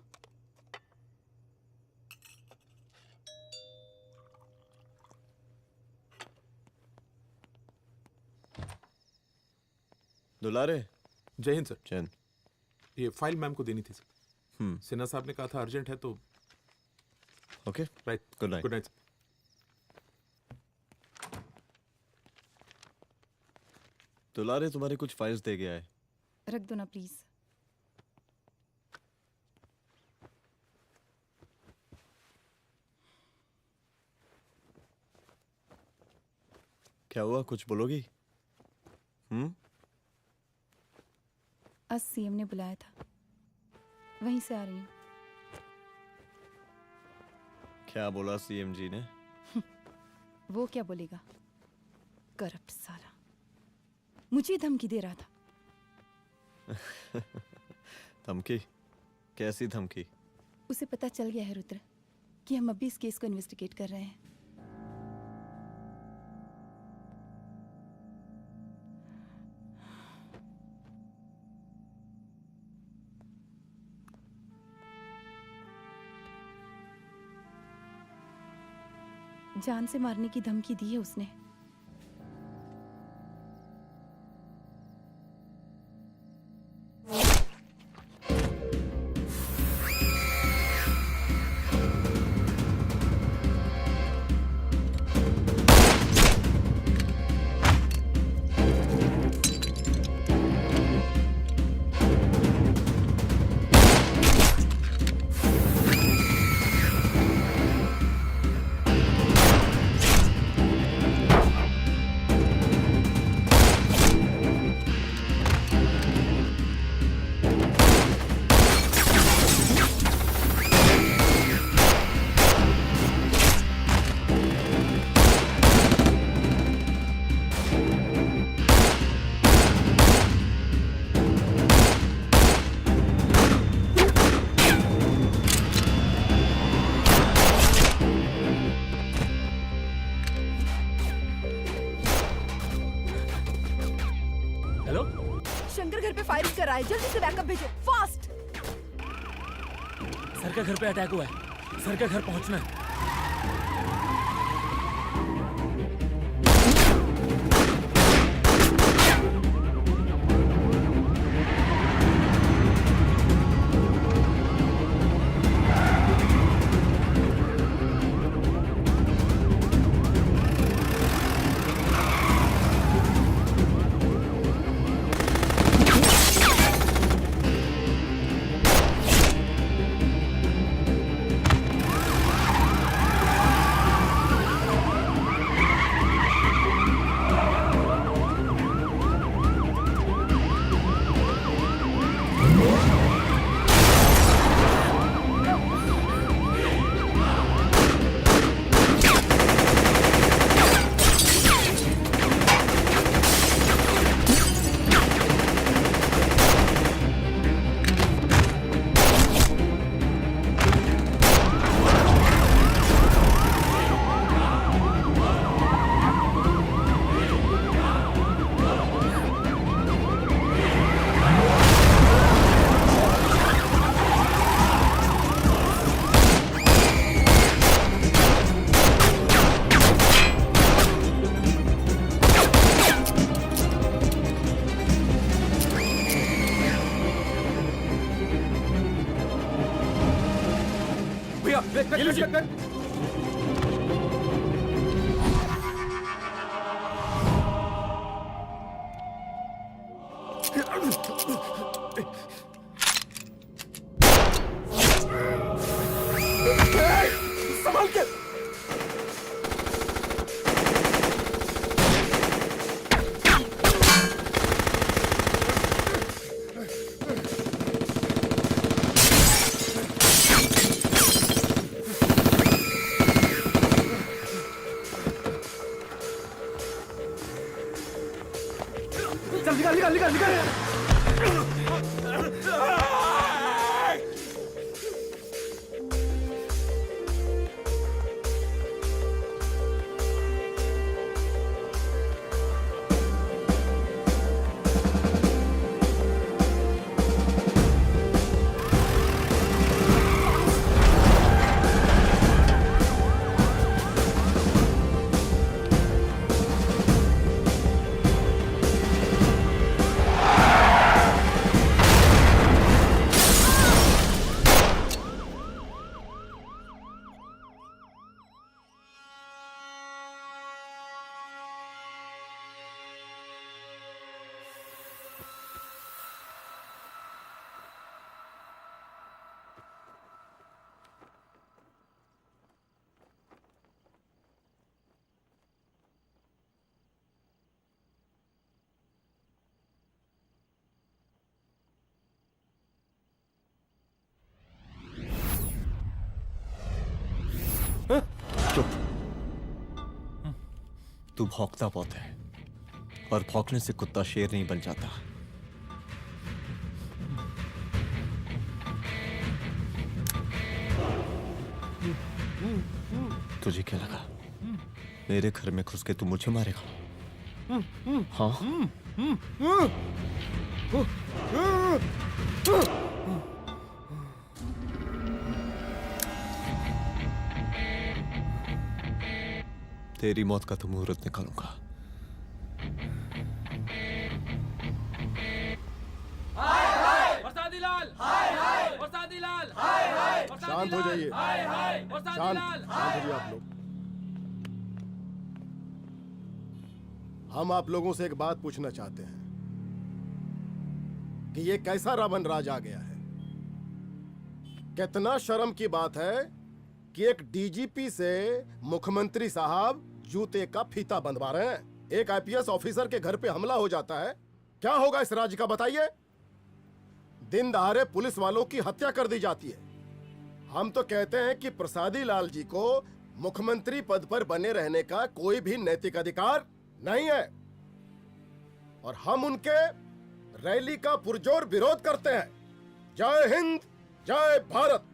दुलारे। जय हिंद सर। जय हिंद। ये फाइल मैम को देनी थी सर। सिन्हा साहब ने कहा था अर्जेंट है तो। Okay right. Good night. Good night. दुलारे तुम्हारी कुछ फाइल्स दे गया है। रख दो ना प्लीज। क्या हुआ, कुछ बोलोगी? आज सीएम ने बुलाया था, वहीं से आ रही हूँ। क्या बोला सीएम जी ने? वो क्या बोलेगा, करप्ट साला, मुझे धमकी दे रहा था। धमकी? कैसी धमकी? उसे पता चल गया है रुद्र कि हम अभी इस केस को इन्वेस्टिगेट कर रहे हैं। जान से मारने की धमकी दी है उसने। शंकर घर पे फायरिंग कर रहा है, जल्दी से बैकअप भेजो, फास्ट। सर का घर पे अटैक हुआ है, सर का घर पहुंचना है। संभाल के। चल निकाल निकाल निकाल निकाल। चुप। तू भौंकता बहुत है, और भौंकने से कुत्ता शेर नहीं बन जाता। तुझे क्या लगा मेरे घर में घुस के तू मुझे मारेगा? हाँ? तेरी मौत का तो मुहूर्त निकालूंगा। शांत हो जाइए। शांत हो जाइए आप लोग। हम आप लोगों से एक बात पूछना चाहते हैं कि ये कैसा रावण राज आ गया है। कितना शर्म की बात है कि एक डीजीपी से मुख्यमंत्री साहब जूते का फीता बंधवा रहे हैं। एक आईपीएस ऑफिसर के घर पे हमला हो जाता है, क्या होगा इस राज्य का बताइए? दिन दहाड़े पुलिस वालों की हत्या कर दी जाती है। हम तो कहते हैं कि प्रसादी लाल जी को मुख्यमंत्री पद पर बने रहने का कोई भी नैतिक अधिकार नहीं है, और हम उनके रैली का पुरजोर विरोध करते हैं। जय हिंद, जय भारत।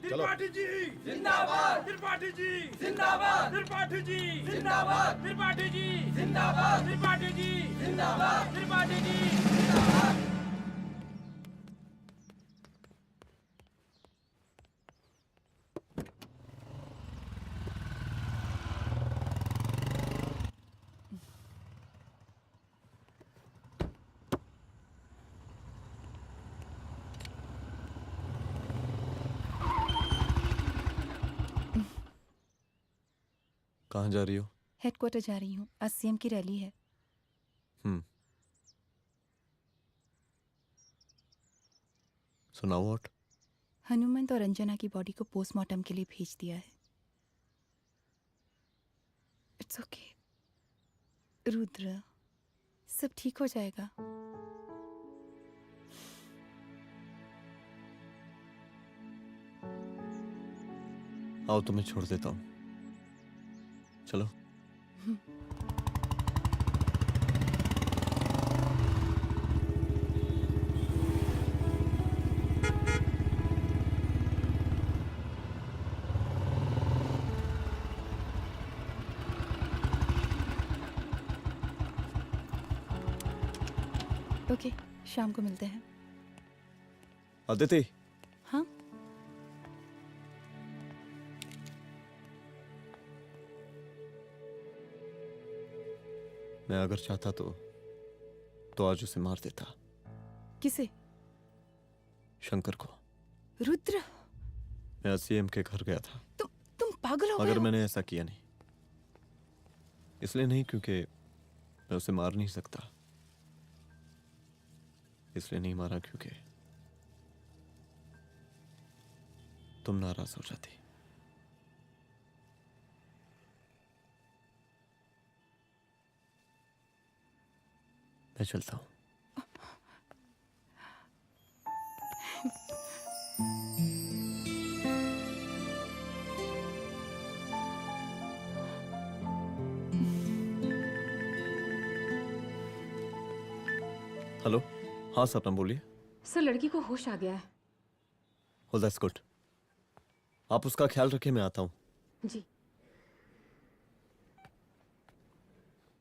त्रिपाठी जी जिंदाबाद, त्रिपाठी जी जिंदाबाद, त्रिपाठी जी जिंदाबाद, त्रिपाठी जी जिंदाबाद, त्रिपाठी जी जिंदाबाद, त्रिपाठी जी जिंदाबाद। कहाँ जा रही हो? हेडक्वार्टर जा रही हूँ, आज सीएम की रैली है। सुनाओ व्हाट? हनुमंत और अंजना की बॉडी को पोस्टमार्टम के लिए भेज दिया है। इट्स ओके रुद्र, सब ठीक हो जाएगा। आओ तुम्हें छोड़ देता हूँ, चलो। ओके, शाम को मिलते हैं। अदिति। हाँ? मैं अगर चाहता तो आज उसे मार देता। किसे? शंकर को। रुद्र, मैं सीएम के घर गया था। तुम पागल हो गए मगर हो? मैंने ऐसा किया नहीं। इसलिए नहीं क्योंकि मैं उसे मार नहीं सकता, इसलिए नहीं मारा क्योंकि तुम नाराज हो जाती। मैं चलता हूं। हेलो, हाँ सपना बोलिए। सर, लड़की को होश आ गया है। Oh, that's good. आप उसका ख्याल रखिए, मैं आता हूँ। जी।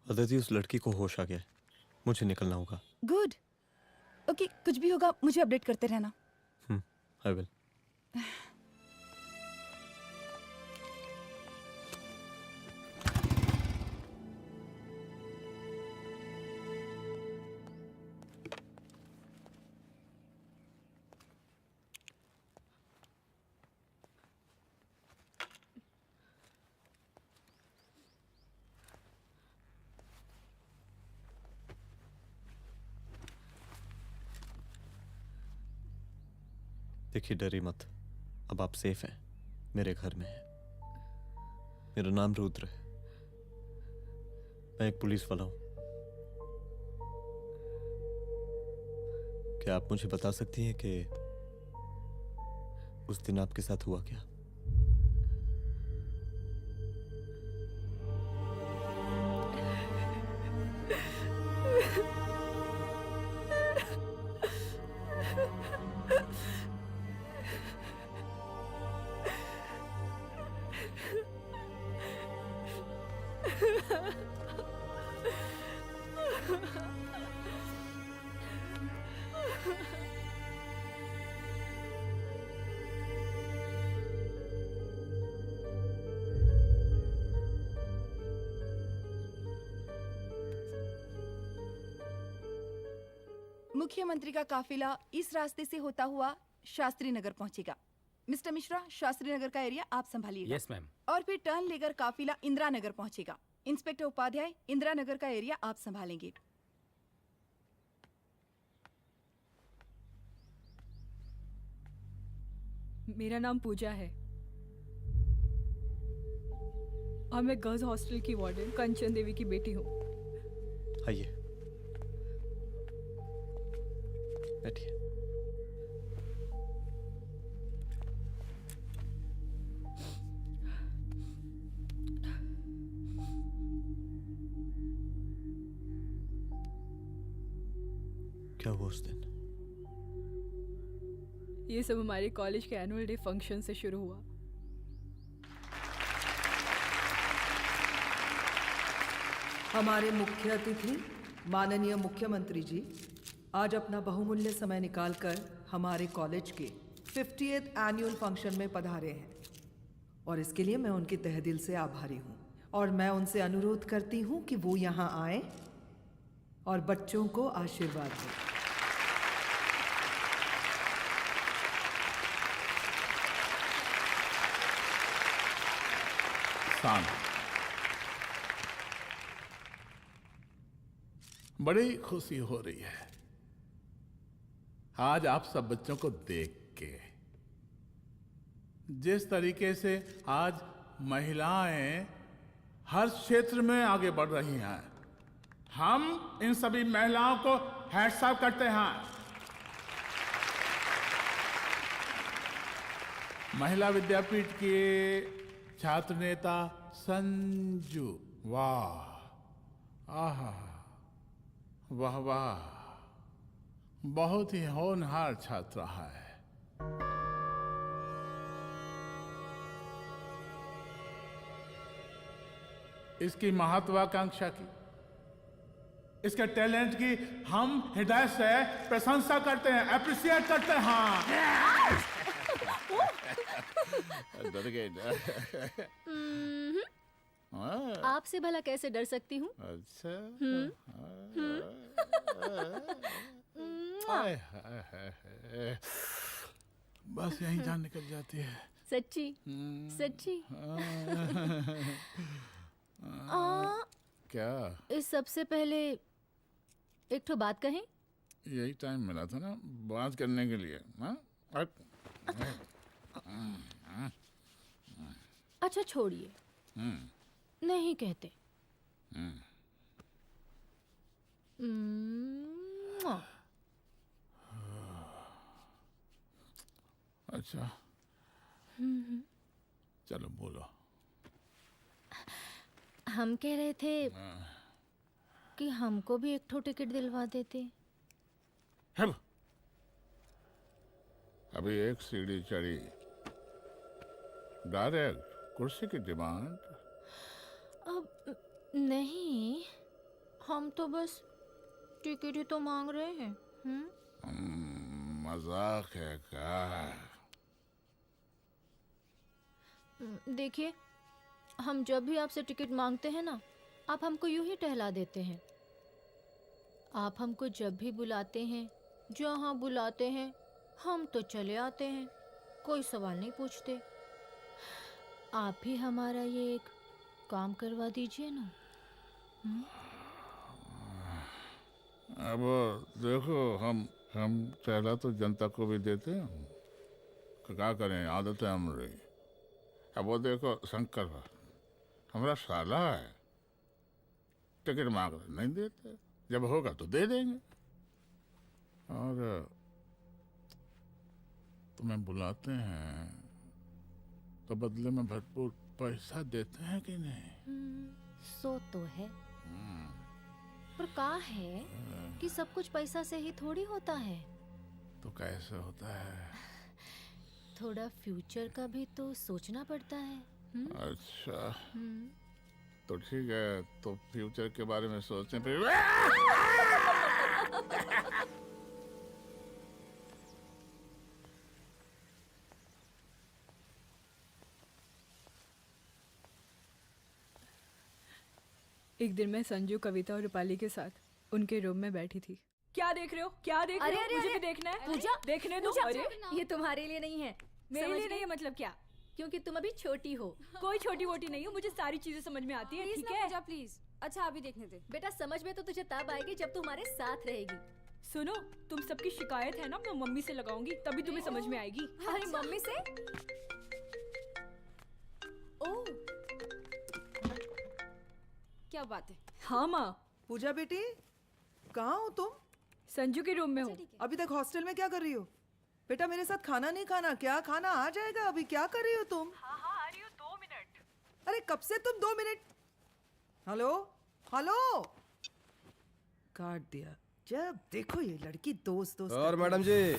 अदिति, उस लड़की को होश आ गया है, मुझे निकलना होगा। गुड। ओके, कुछ भी होगा मुझे अपडेट करते रहना। I will. देखिए, डरिए मत, अब आप सेफ हैं, मेरे घर में हैं। मेरा नाम रुद्र है, मैं एक पुलिस वाला हूं। क्या आप मुझे बता सकती हैं कि उस दिन आपके साथ हुआ क्या? मुख्यमंत्री का काफिला इस रास्ते से होता हुआ शास्त्री नगर पहुंचेगा। मिस्टर मिश्रा, शास्त्री नगर का एरिया आप संभालिएगा। Yes ma'am. और फिर टर्न लेकर काफिला इंदिरा नगर पहुंचेगा। इंस्पेक्टर उपाध्याय, इंदिरा नगर का एरिया आप संभालेंगे। मेरा नाम पूजा है और मैं गर्ल्स हॉस्टल की वार्डन कंचन देवी की बेटी हूँ। आइए, बैठिए। क्या हुआ उस दिन? ये सब हमारे कॉलेज के एनुअल डे फंक्शन से शुरू हुआ। हमारे मुख्य अतिथि माननीय मुख्यमंत्री जी आज अपना बहुमूल्य समय निकालकर हमारे कॉलेज के 50th एनुअल फंक्शन में पधारे हैं और इसके लिए मैं उनके तहे दिल से आभारी हूँ और मैं उनसे अनुरोध करती हूँ कि वो यहाँ आए और बच्चों को आशीर्वाद दें। बड़ी खुशी हो रही है आज आप सब बच्चों को देख के। जिस तरीके से आज महिलाएं हर क्षेत्र में आगे बढ़ रही हैं, हम इन सभी महिलाओं को हैट्स ऑफ करते हैं। महिला विद्यापीठ के छात्र नेता संजू, वाह, आहा, वाह वाह, बहुत ही होनहार छात्रा है। इसकी महत्वाकांक्षा की, इसके टैलेंट की हम हृदय से प्रशंसा करते हैं, अप्रिशिएट करते हैं। डर गए ना? आपसे भला कैसे डर सकती हूँ? अच्छा। बस यहीं जान निकल जाती है। सच्ची सच्ची। क्या? इस सबसे पहले एक ठो बात कहें? यही टाइम मिला था ना बात करने के लिए। अच्छा छोड़िए, नहीं कहते। अच्छा चलो बोलो। हम कह रहे थे कि हमको भी एक ठो टिकट दिलवा देते। अभी एक सीढ़ी चढ़ी, डायरेक्ट कुर्सी की डिमांड। अब नहीं, हम तो बस टिकट ही तो मांग रहे हैं। मजाक है क्या? देखिए, हम जब भी आपसे टिकट मांगते हैं ना, आप हमको यूं ही टहला देते हैं। आप हमको जब भी बुलाते हैं, जहाँ बुलाते हैं, हम तो चले आते हैं, कोई सवाल नहीं पूछते। आप भी हमारा ये एक काम करवा दीजिए ना। अब देखो, हम टहला तो जनता को भी देते हैं, क्या करें, आदत है हमारी। अब वो देखो शंकर हमारा साला है, टिकट मांग रहे नहीं देते, जब होगा तो दे देंगे। और तुम्हें बुलाते हैं तो बदले में भरपूर पैसा देते हैं कि नहीं? सो तो है। पर का है कि सब कुछ पैसा से ही थोड़ी होता है। तो कैसे होता है? थोड़ा फ्यूचर का भी तो सोचना पड़ता है। अच्छा तो ठीक है, तो फ्यूचर के बारे में सोचते फिर। एक दिन मैं संजू, कविता और रूपाली के साथ उनके रूम में बैठी थी। क्या देख रहे हो? क्या देख रहे हो? मुझे भी देखना है। पूजा, देखने दो। अरे ये तुम्हारे लिए नहीं है। मेरे समझ लिए गई? नहीं है मतलब क्या? क्योंकि तुम अभी छोटी हो। कोई छोटी वोटी नहीं हूँ, मुझे सारी चीजें समझ में आती है। ठीक है पूजा प्लीज। अच्छा अभी देखने दे। बेटा समझ में तो तुझे तब आएगी जब तू हमारे साथ रहेगी। सुनो, तुम सबकी शिकायत है ना, मैं मम्मी से लगाऊंगी, तभी तुम्हें समझ में आएगी। अरे मम्मी से? ओह क्या बात है। हाँ माँ। पूजा बेटी, कहाँ हो तुम? संजू के रूम में हूँ। अभी तक हॉस्टल में क्या कर रही हो? बेटा मेरे साथ खाना नहीं खाना क्या? खाना आ जाएगा, अभी क्या कर रही हो तुम? हाँ हाँ आ रही हूँ, 2 मिनट। अरे कब से तुम 2 मिनट? हेलो हेलो, काट दिया। जब देखो ये लड़की दोस्त दोस्त। और मैडम जी,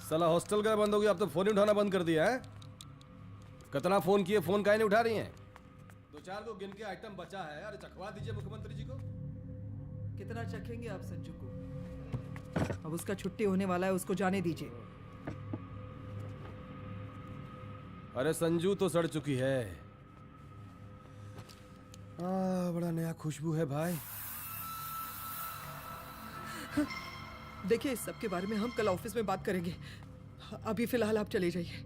साला हॉस्टल का बंद हो गया, अब तो फोन ही उठाना बंद कर दिया है। कितना फोन किए, फोन काहे नहीं उठा रही हैं? 2-4 को गिन के आइटम बचा है, अरे चखवा दीजिए मुख्यमंत्री जी को। कितना चखेंगे आप संजू को? अब उसका छुट्टी होने वाला है, उसको जाने दीजिए। अरे संजू तो सड़ चुकी है। बड़ा नया खुशबू है भाई। देखिए इस सब के बारे में हम कल ऑफिस में बात करेंगे, अभी फिलहाल आप चले जाइए।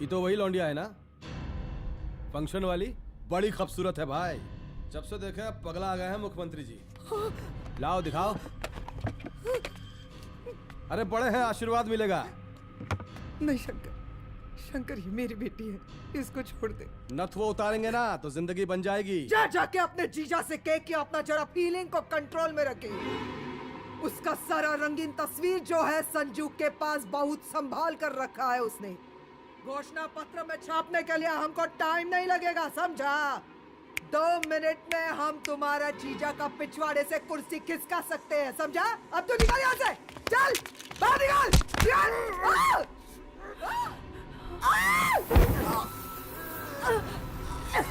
ये तो वही लौंडिया है ना, फंक्शन वाली? बड़ी खूबसूरत है भाई, जब से देखे पगला आ गए हैं मुख्यमंत्री जी। लाओ दिखाओ। अरे बड़े हैं, आशीर्वाद मिलेगा। नहीं शंकर, शंकर ये मेरी बेटी है, इसको छोड़ दे। नथ वो उतारेंगे ना तो जिंदगी बन जाएगी। जा जाके अपने जीजा से कह के अपना जरा फीलिंग को कंट्रोल में रखे। उसका सारा रंगीन तस्वीर जो है संजू के पास बहुत संभाल कर रखा है उसने। घोषणा पत्र में छापने के लिए हमको टाइम नहीं लगेगा, समझा? 2 मिनट में हम तुम्हारा जीजा का पिछवाड़े से कुर्सी खिसका सकते हैं, समझा? अब तो निकल यहाँ से, चल बाहर निकल।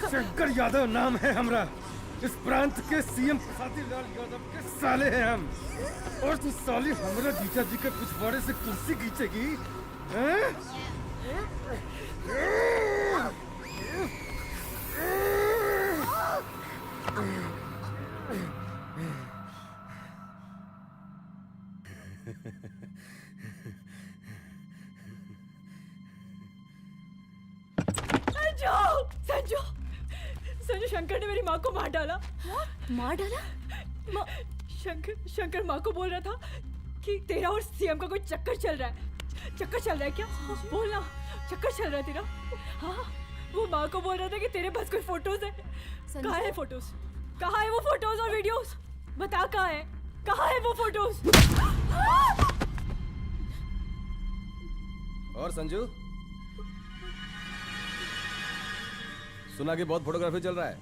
शंकर यादव नाम है हमरा, इस प्रांत के सीएम प्रसादी लाल यादव के साले हैं हम। और तू साली हमरा जीजा जी के पिछवाड़े से कुर्सी खींचेगी? संजू, संजू शंकर ने मेरी माँ को मार डाला। मार डाला? शंकर माँ को बोल रहा था कि तेरा और सीएम का कोई चक्कर चल रहा है। चक्कर चल रहा है क्या? बोलना, चक्कर चल रहा है तेरा? हाँ, वो माँ को बोल रहा था कि तेरे पास कोई फोटोज है। कहाँ है फोटोज? कहाँ है वो फोटोज और वीडियोस? बता कहाँ है? कहाँ है वो फोटोज? और संजू, सुना कि बहुत फोटोग्राफी चल रहा है।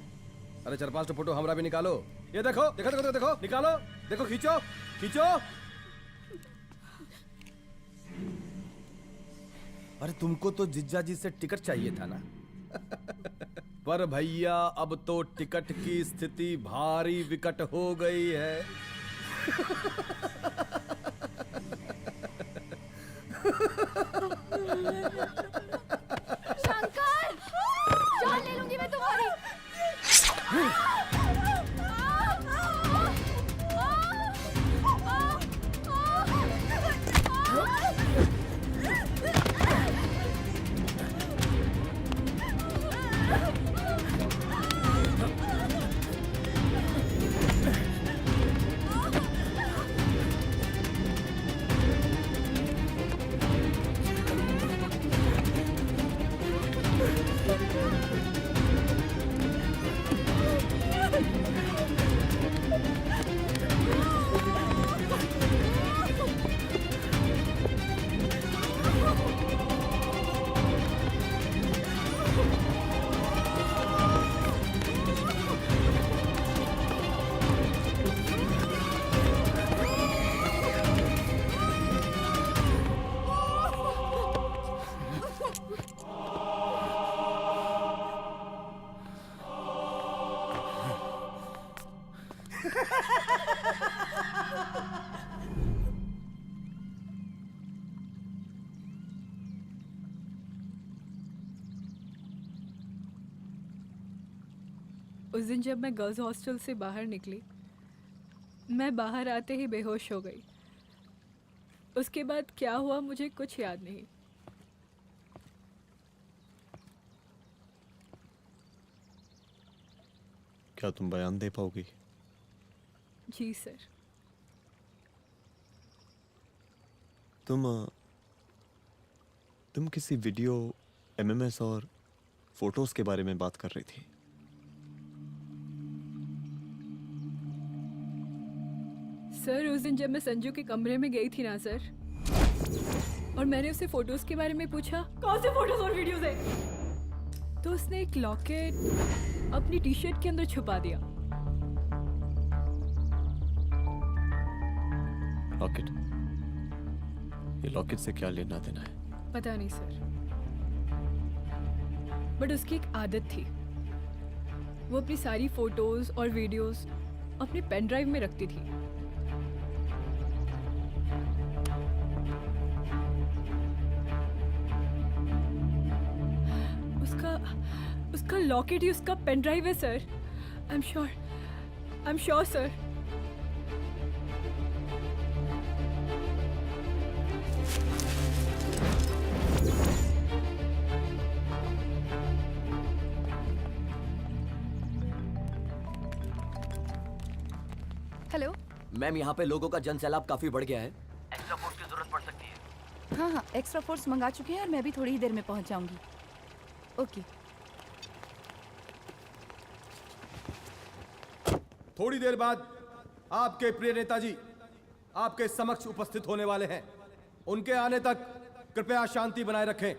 अरे 4-5 फोटो हमरा भी निकालो। ये देखो देखो देखो देखो, निकालो, देखो, खींचो खींचो। अरे तुमको तो जिज्जा जी से टिकट चाहिए था ना। पर भैया अब तो टिकट की स्थिति भारी विकट हो गई है। शंकर, जान ले लूंगी मैं तुम्हारी। उस दिन जब मैं गर्ल्स हॉस्टल से बाहर निकली, मैं बाहर आते ही बेहोश हो गई। उसके बाद क्या हुआ मुझे कुछ याद नहीं। क्या तुम बयान दे पाओगी? जी सर। तुम किसी वीडियो, एमएमएस और फोटोज के बारे में बात कर रही थी। सर उस दिन जब मैं संजू के कमरे में गई थी ना सर, और मैंने उससे फोटोज के बारे में पूछा कौन से फोटोज और वीडियोज है, तो उसने एक लॉकेट अपनी टी शर्ट के अंदर छुपा दिया। लॉकेट? ये लॉकेट से क्या लेना देना है? पता नहीं सर, बट उसकी एक आदत थी, वो अपनी सारी फोटोज और वीडियोस अपने पेन ड्राइव में रखती थी। उसका लॉकेट ही उसका पेन ड्राइव है sir. I am sure sir. Hello ma'am, यहाँ पे लोगों का जन सैलाब काफी बढ़ गया है। एक्स्ट्रा फोर्स की जरूरत पड़ सकती है। हाँ हाँ, एक्स्ट्रा फोर्स मंगा चुके हैं और मैं भी थोड़ी ही देर में पहुंच जाऊंगी। ओके। थोड़ी देर बाद आपके प्रिय नेताजी आपके समक्ष उपस्थित होने वाले हैं। उनके आने तक कृपया शांति बनाए रखें।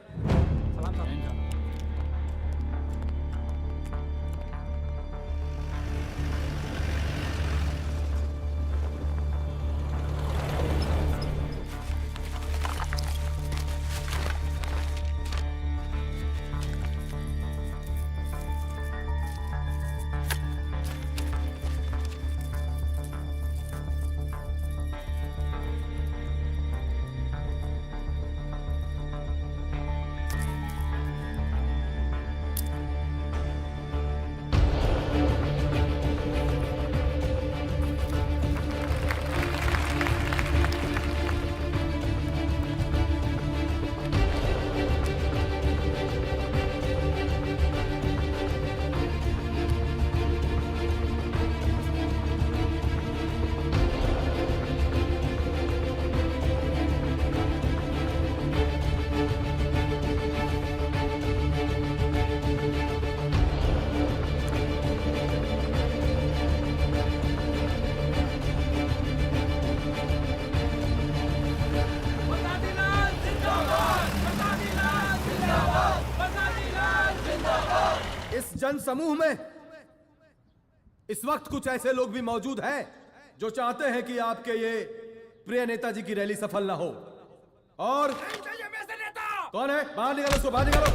जन समूह में इस वक्त कुछ ऐसे लोग भी मौजूद हैं जो चाहते हैं कि आपके ये प्रिय नेताजी की रैली सफल ना हो। और कौन है? बाहर निकालो उसको, बाहर निकालो।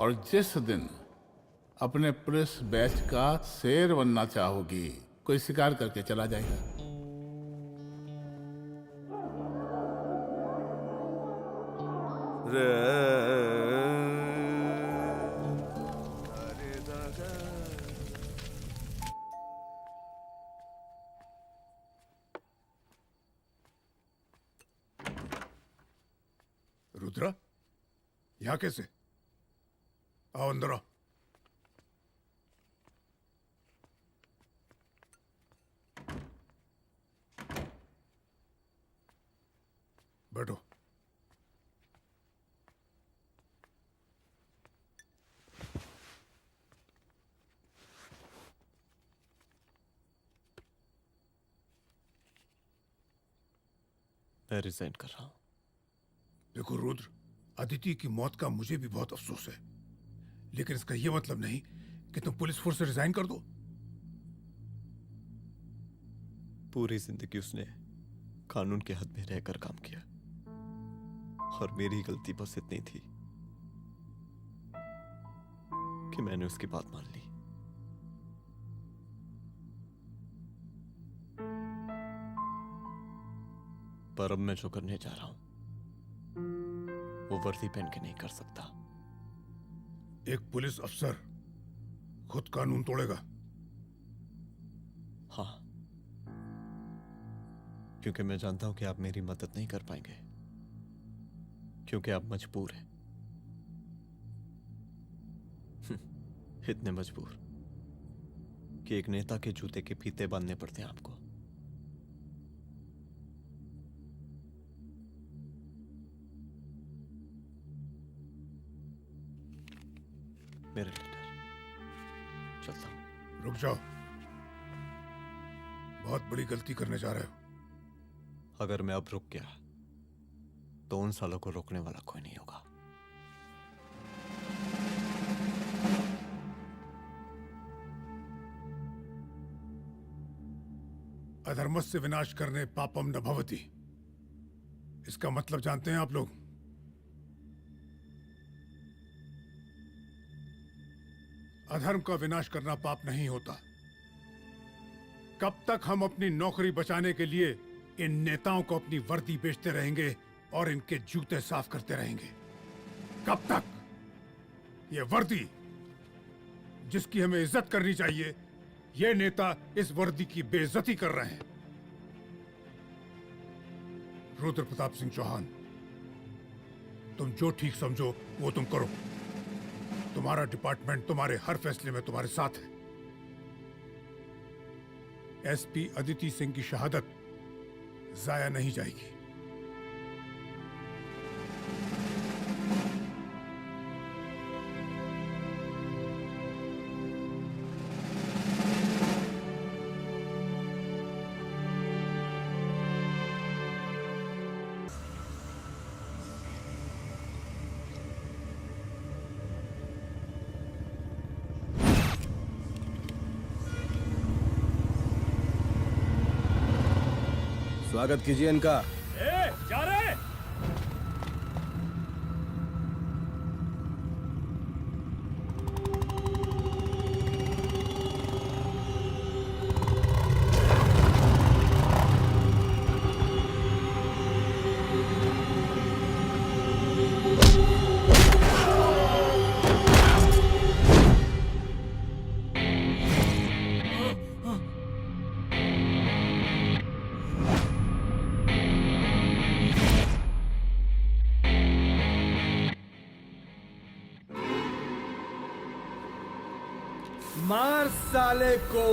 और जिस दिन अपने पुलिस बैच का शेर बनना चाहोगी, कोई शिकार करके चला जाएगा। रुद्रा, यहाँ कैसे? आओ अंदर आओ। बैठो। मैं रिजाइन कर रहा हूं। देखो रुद्र, अदिति की मौत का मुझे भी बहुत अफसोस है, लेकिन इसका यह मतलब नहीं कि तुम पुलिस फोर्स से रिजाइन कर दो। पूरी जिंदगी उसने कानून के हद में रहकर काम किया और मेरी गलती बस इतनी थी कि मैंने उसकी बात मान ली। पर अब मैं जो करने जा रहा हूं वो वर्दी पहन के नहीं कर सकता। एक पुलिस अफसर खुद कानून तोड़ेगा? हाँ, क्योंकि मैं जानता हूं कि आप मेरी मदद नहीं कर पाएंगे, क्योंकि आप मजबूर हैं। इतने मजबूर कि एक नेता के जूते के फीते बांधने पड़ते हैं आपको। मेरे लीडर, चलता हूं। रुक जाओ, बहुत बड़ी गलती करने जा रहे हो। अगर मैं अब रुक गया तो उन सालों को रोकने वाला कोई नहीं होगा। अधर्मस्य विनाश करने पापम न भवति, इसका मतलब जानते हैं आप लोग? अधर्म का विनाश करना पाप नहीं होता। कब तक हम अपनी नौकरी बचाने के लिए इन नेताओं को अपनी वर्दी बेचते रहेंगे और इनके जूते साफ करते रहेंगे? कब तक? ये वर्दी जिसकी हमें इज्जत करनी चाहिए, ये नेता इस वर्दी की बेइज्जती कर रहे हैं। रुद्र प्रताप सिंह चौहान, तुम जो ठीक समझो वो तुम करो। तुम्हारा डिपार्टमेंट तुम्हारे हर फैसले में तुम्हारे साथ है। एसपी अदिति सिंह की शहादत जाया नहीं जाएगी। स्वागत कीजिए इनका। जा रहे। मार साले को।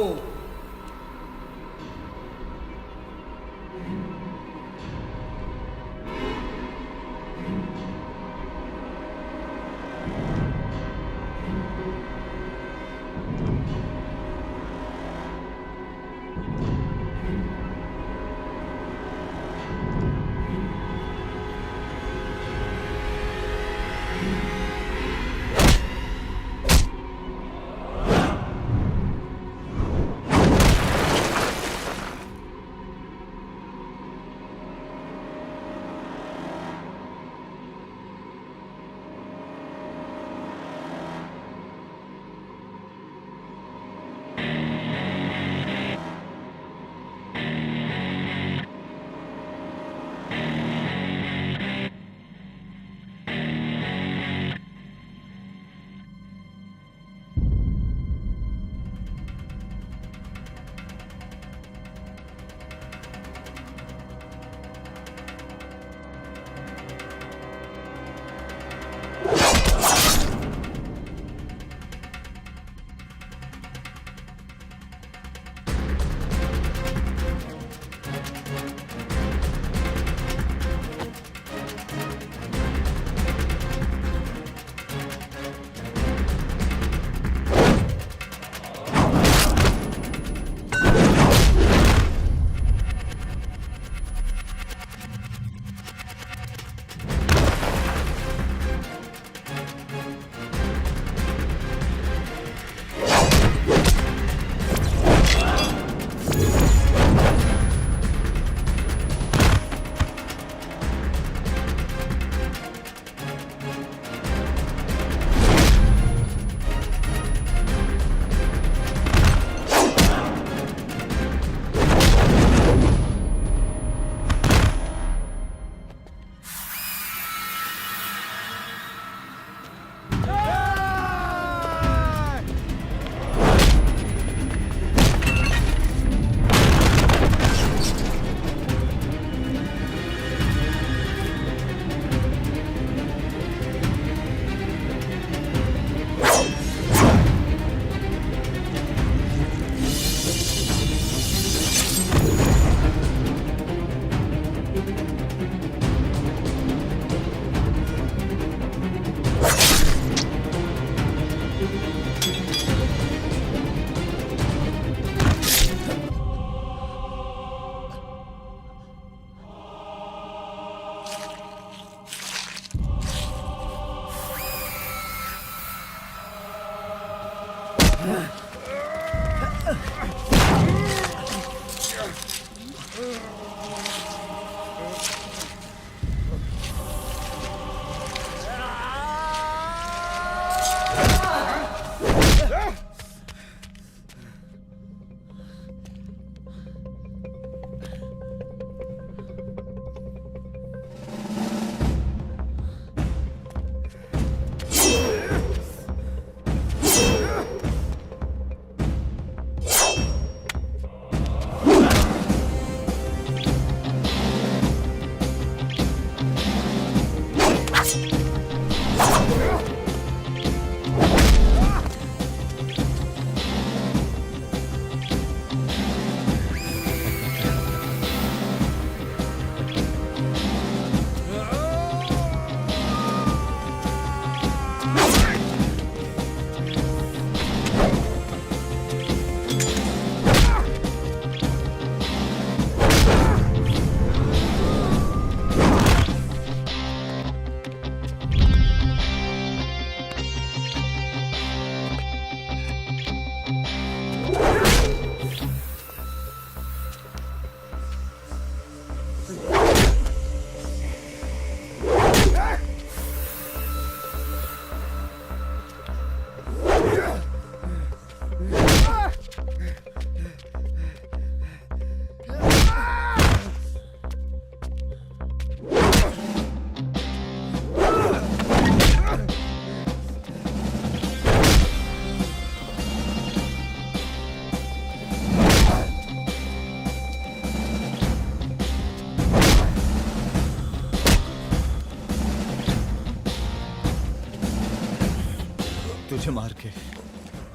तुझे मार के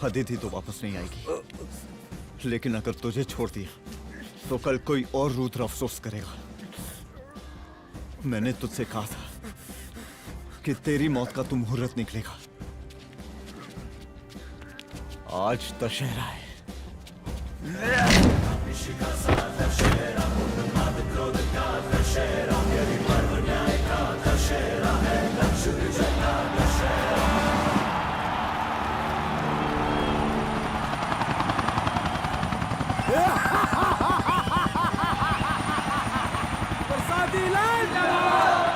अदिति तो वापस नहीं आएगी, लेकिन अगर तुझे छोड़ दिया तो कल कोई और रुद्र अफसोस करेगा। मैंने तुझसे कहा था कि तेरी मौत का तू मुहूर्त निकलेगा। आज दशहरा है। बरसाती लाल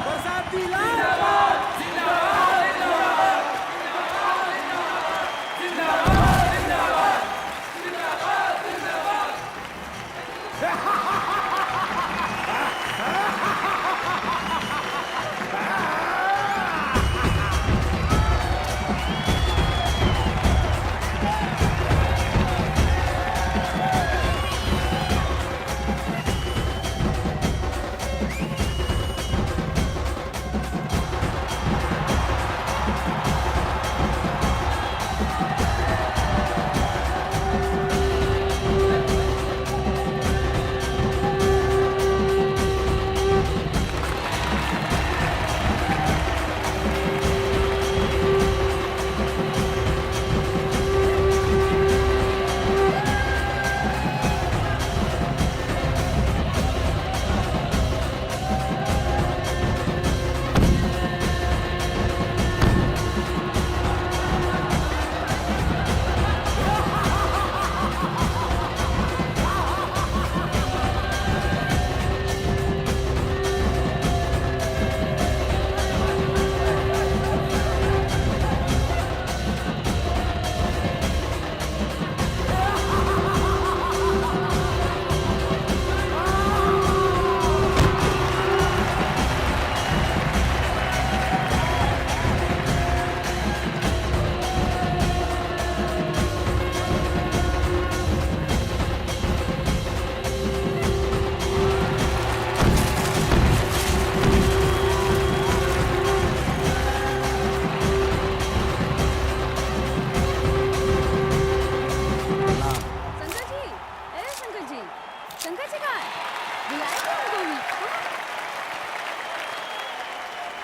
बरसाती लाल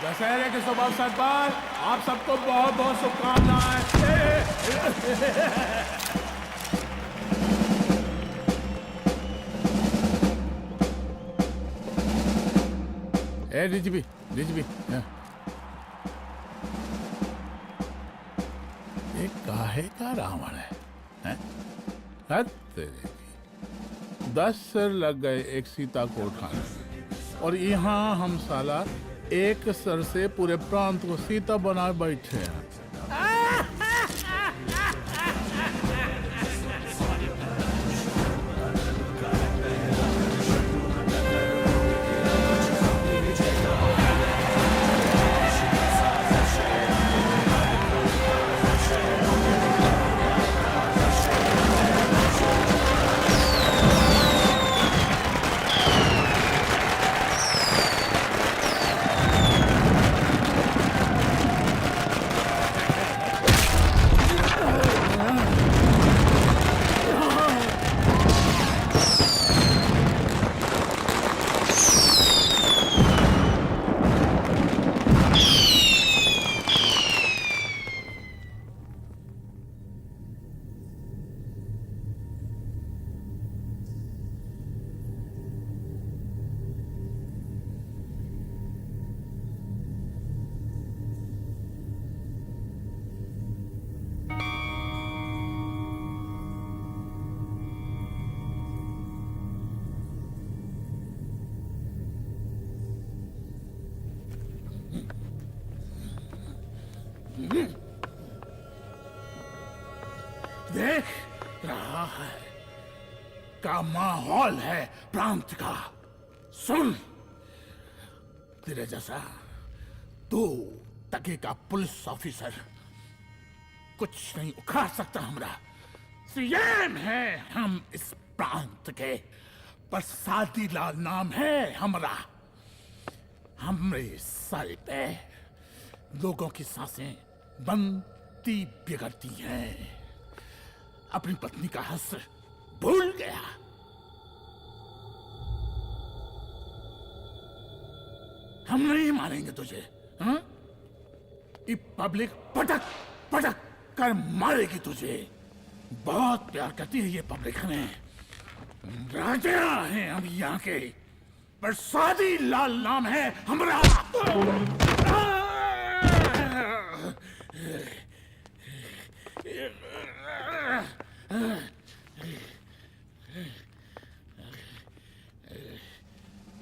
दशहरे के शुभ अवसर पर आप सबको बहुत बहुत शुभकामनाएं। ए रिजवी ये काहे का रावण है? हैं? हद तेरे की। 10 सिर लग गए एक सीता को उठाने में। और यहाँ हम साला एक सर से पूरे प्रांत को सीता बना बैठे हैं। देख रहा है का माहौल है प्रांत का। सुन, तेरे जैसा 2 टके का पुलिस ऑफिसर कुछ नहीं उखाड़ सकता। हमरा सीएम है हम इस प्रांत के, प्रसादी लाल नाम है हमरा। हमरे सर पे लोगों की सांसें बनती बिगड़ती हैं। अपनी पत्नी का हंस भूल गया। हम नहीं मारेंगे तुझे। हाँ? ये पब्लिक पटक पटक कर मारेगी तुझे। बहुत प्यार करती है ये पब्लिक हमें। राजा हैं हम यहाँ के, प्रसादी लाल नाम है हमारा।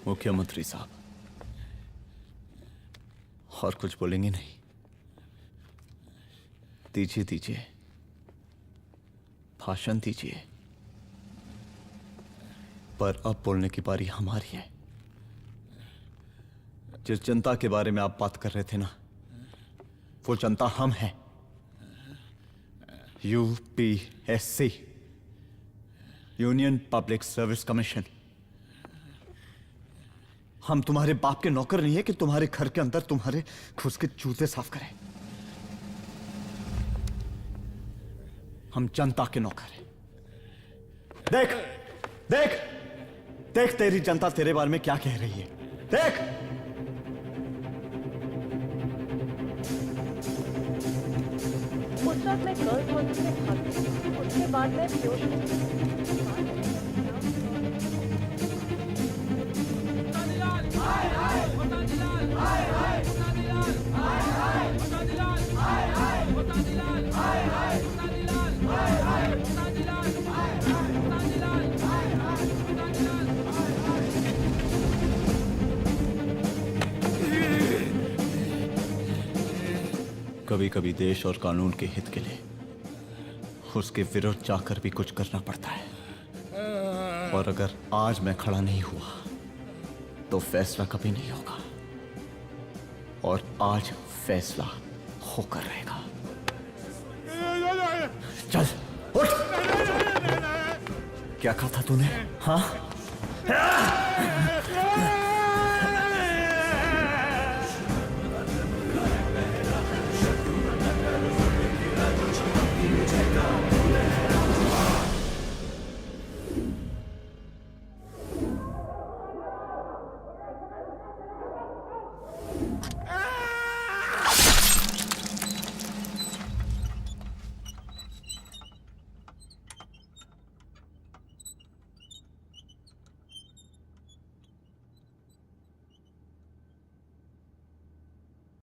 मुख्यमंत्री साहब, और कुछ बोलेंगे नहीं? दीजिए दीजिए, भाषण दीजिए। पर अब बोलने की बारी हमारी है। जिस जनता के बारे में आप बात कर रहे थे ना, वो जनता हम हैं। UPSC, union public service commission. हम तुम्हारे बाप के नौकर नहीं है कि तुम्हारे घर के अंदर तुम्हारे घुस के जूते साफ करें। हम जनता के नौकर हैं। देख देख देख, तेरी जनता तेरे बारे में क्या कह रही है। देख, उस वक्त मैं गर्ल्स हॉस्टल में भागी। उसके बाद मैं बेहोश कभी कभी देश और कानून के हित के लिए उसके विरुद्ध जाकर भी कुछ करना पड़ता है। और अगर आज मैं खड़ा नहीं हुआ तो फैसला कभी नहीं होगा, और आज फैसला होकर रहेगा। चल उठ। क्या कहा था तूने? हाँ,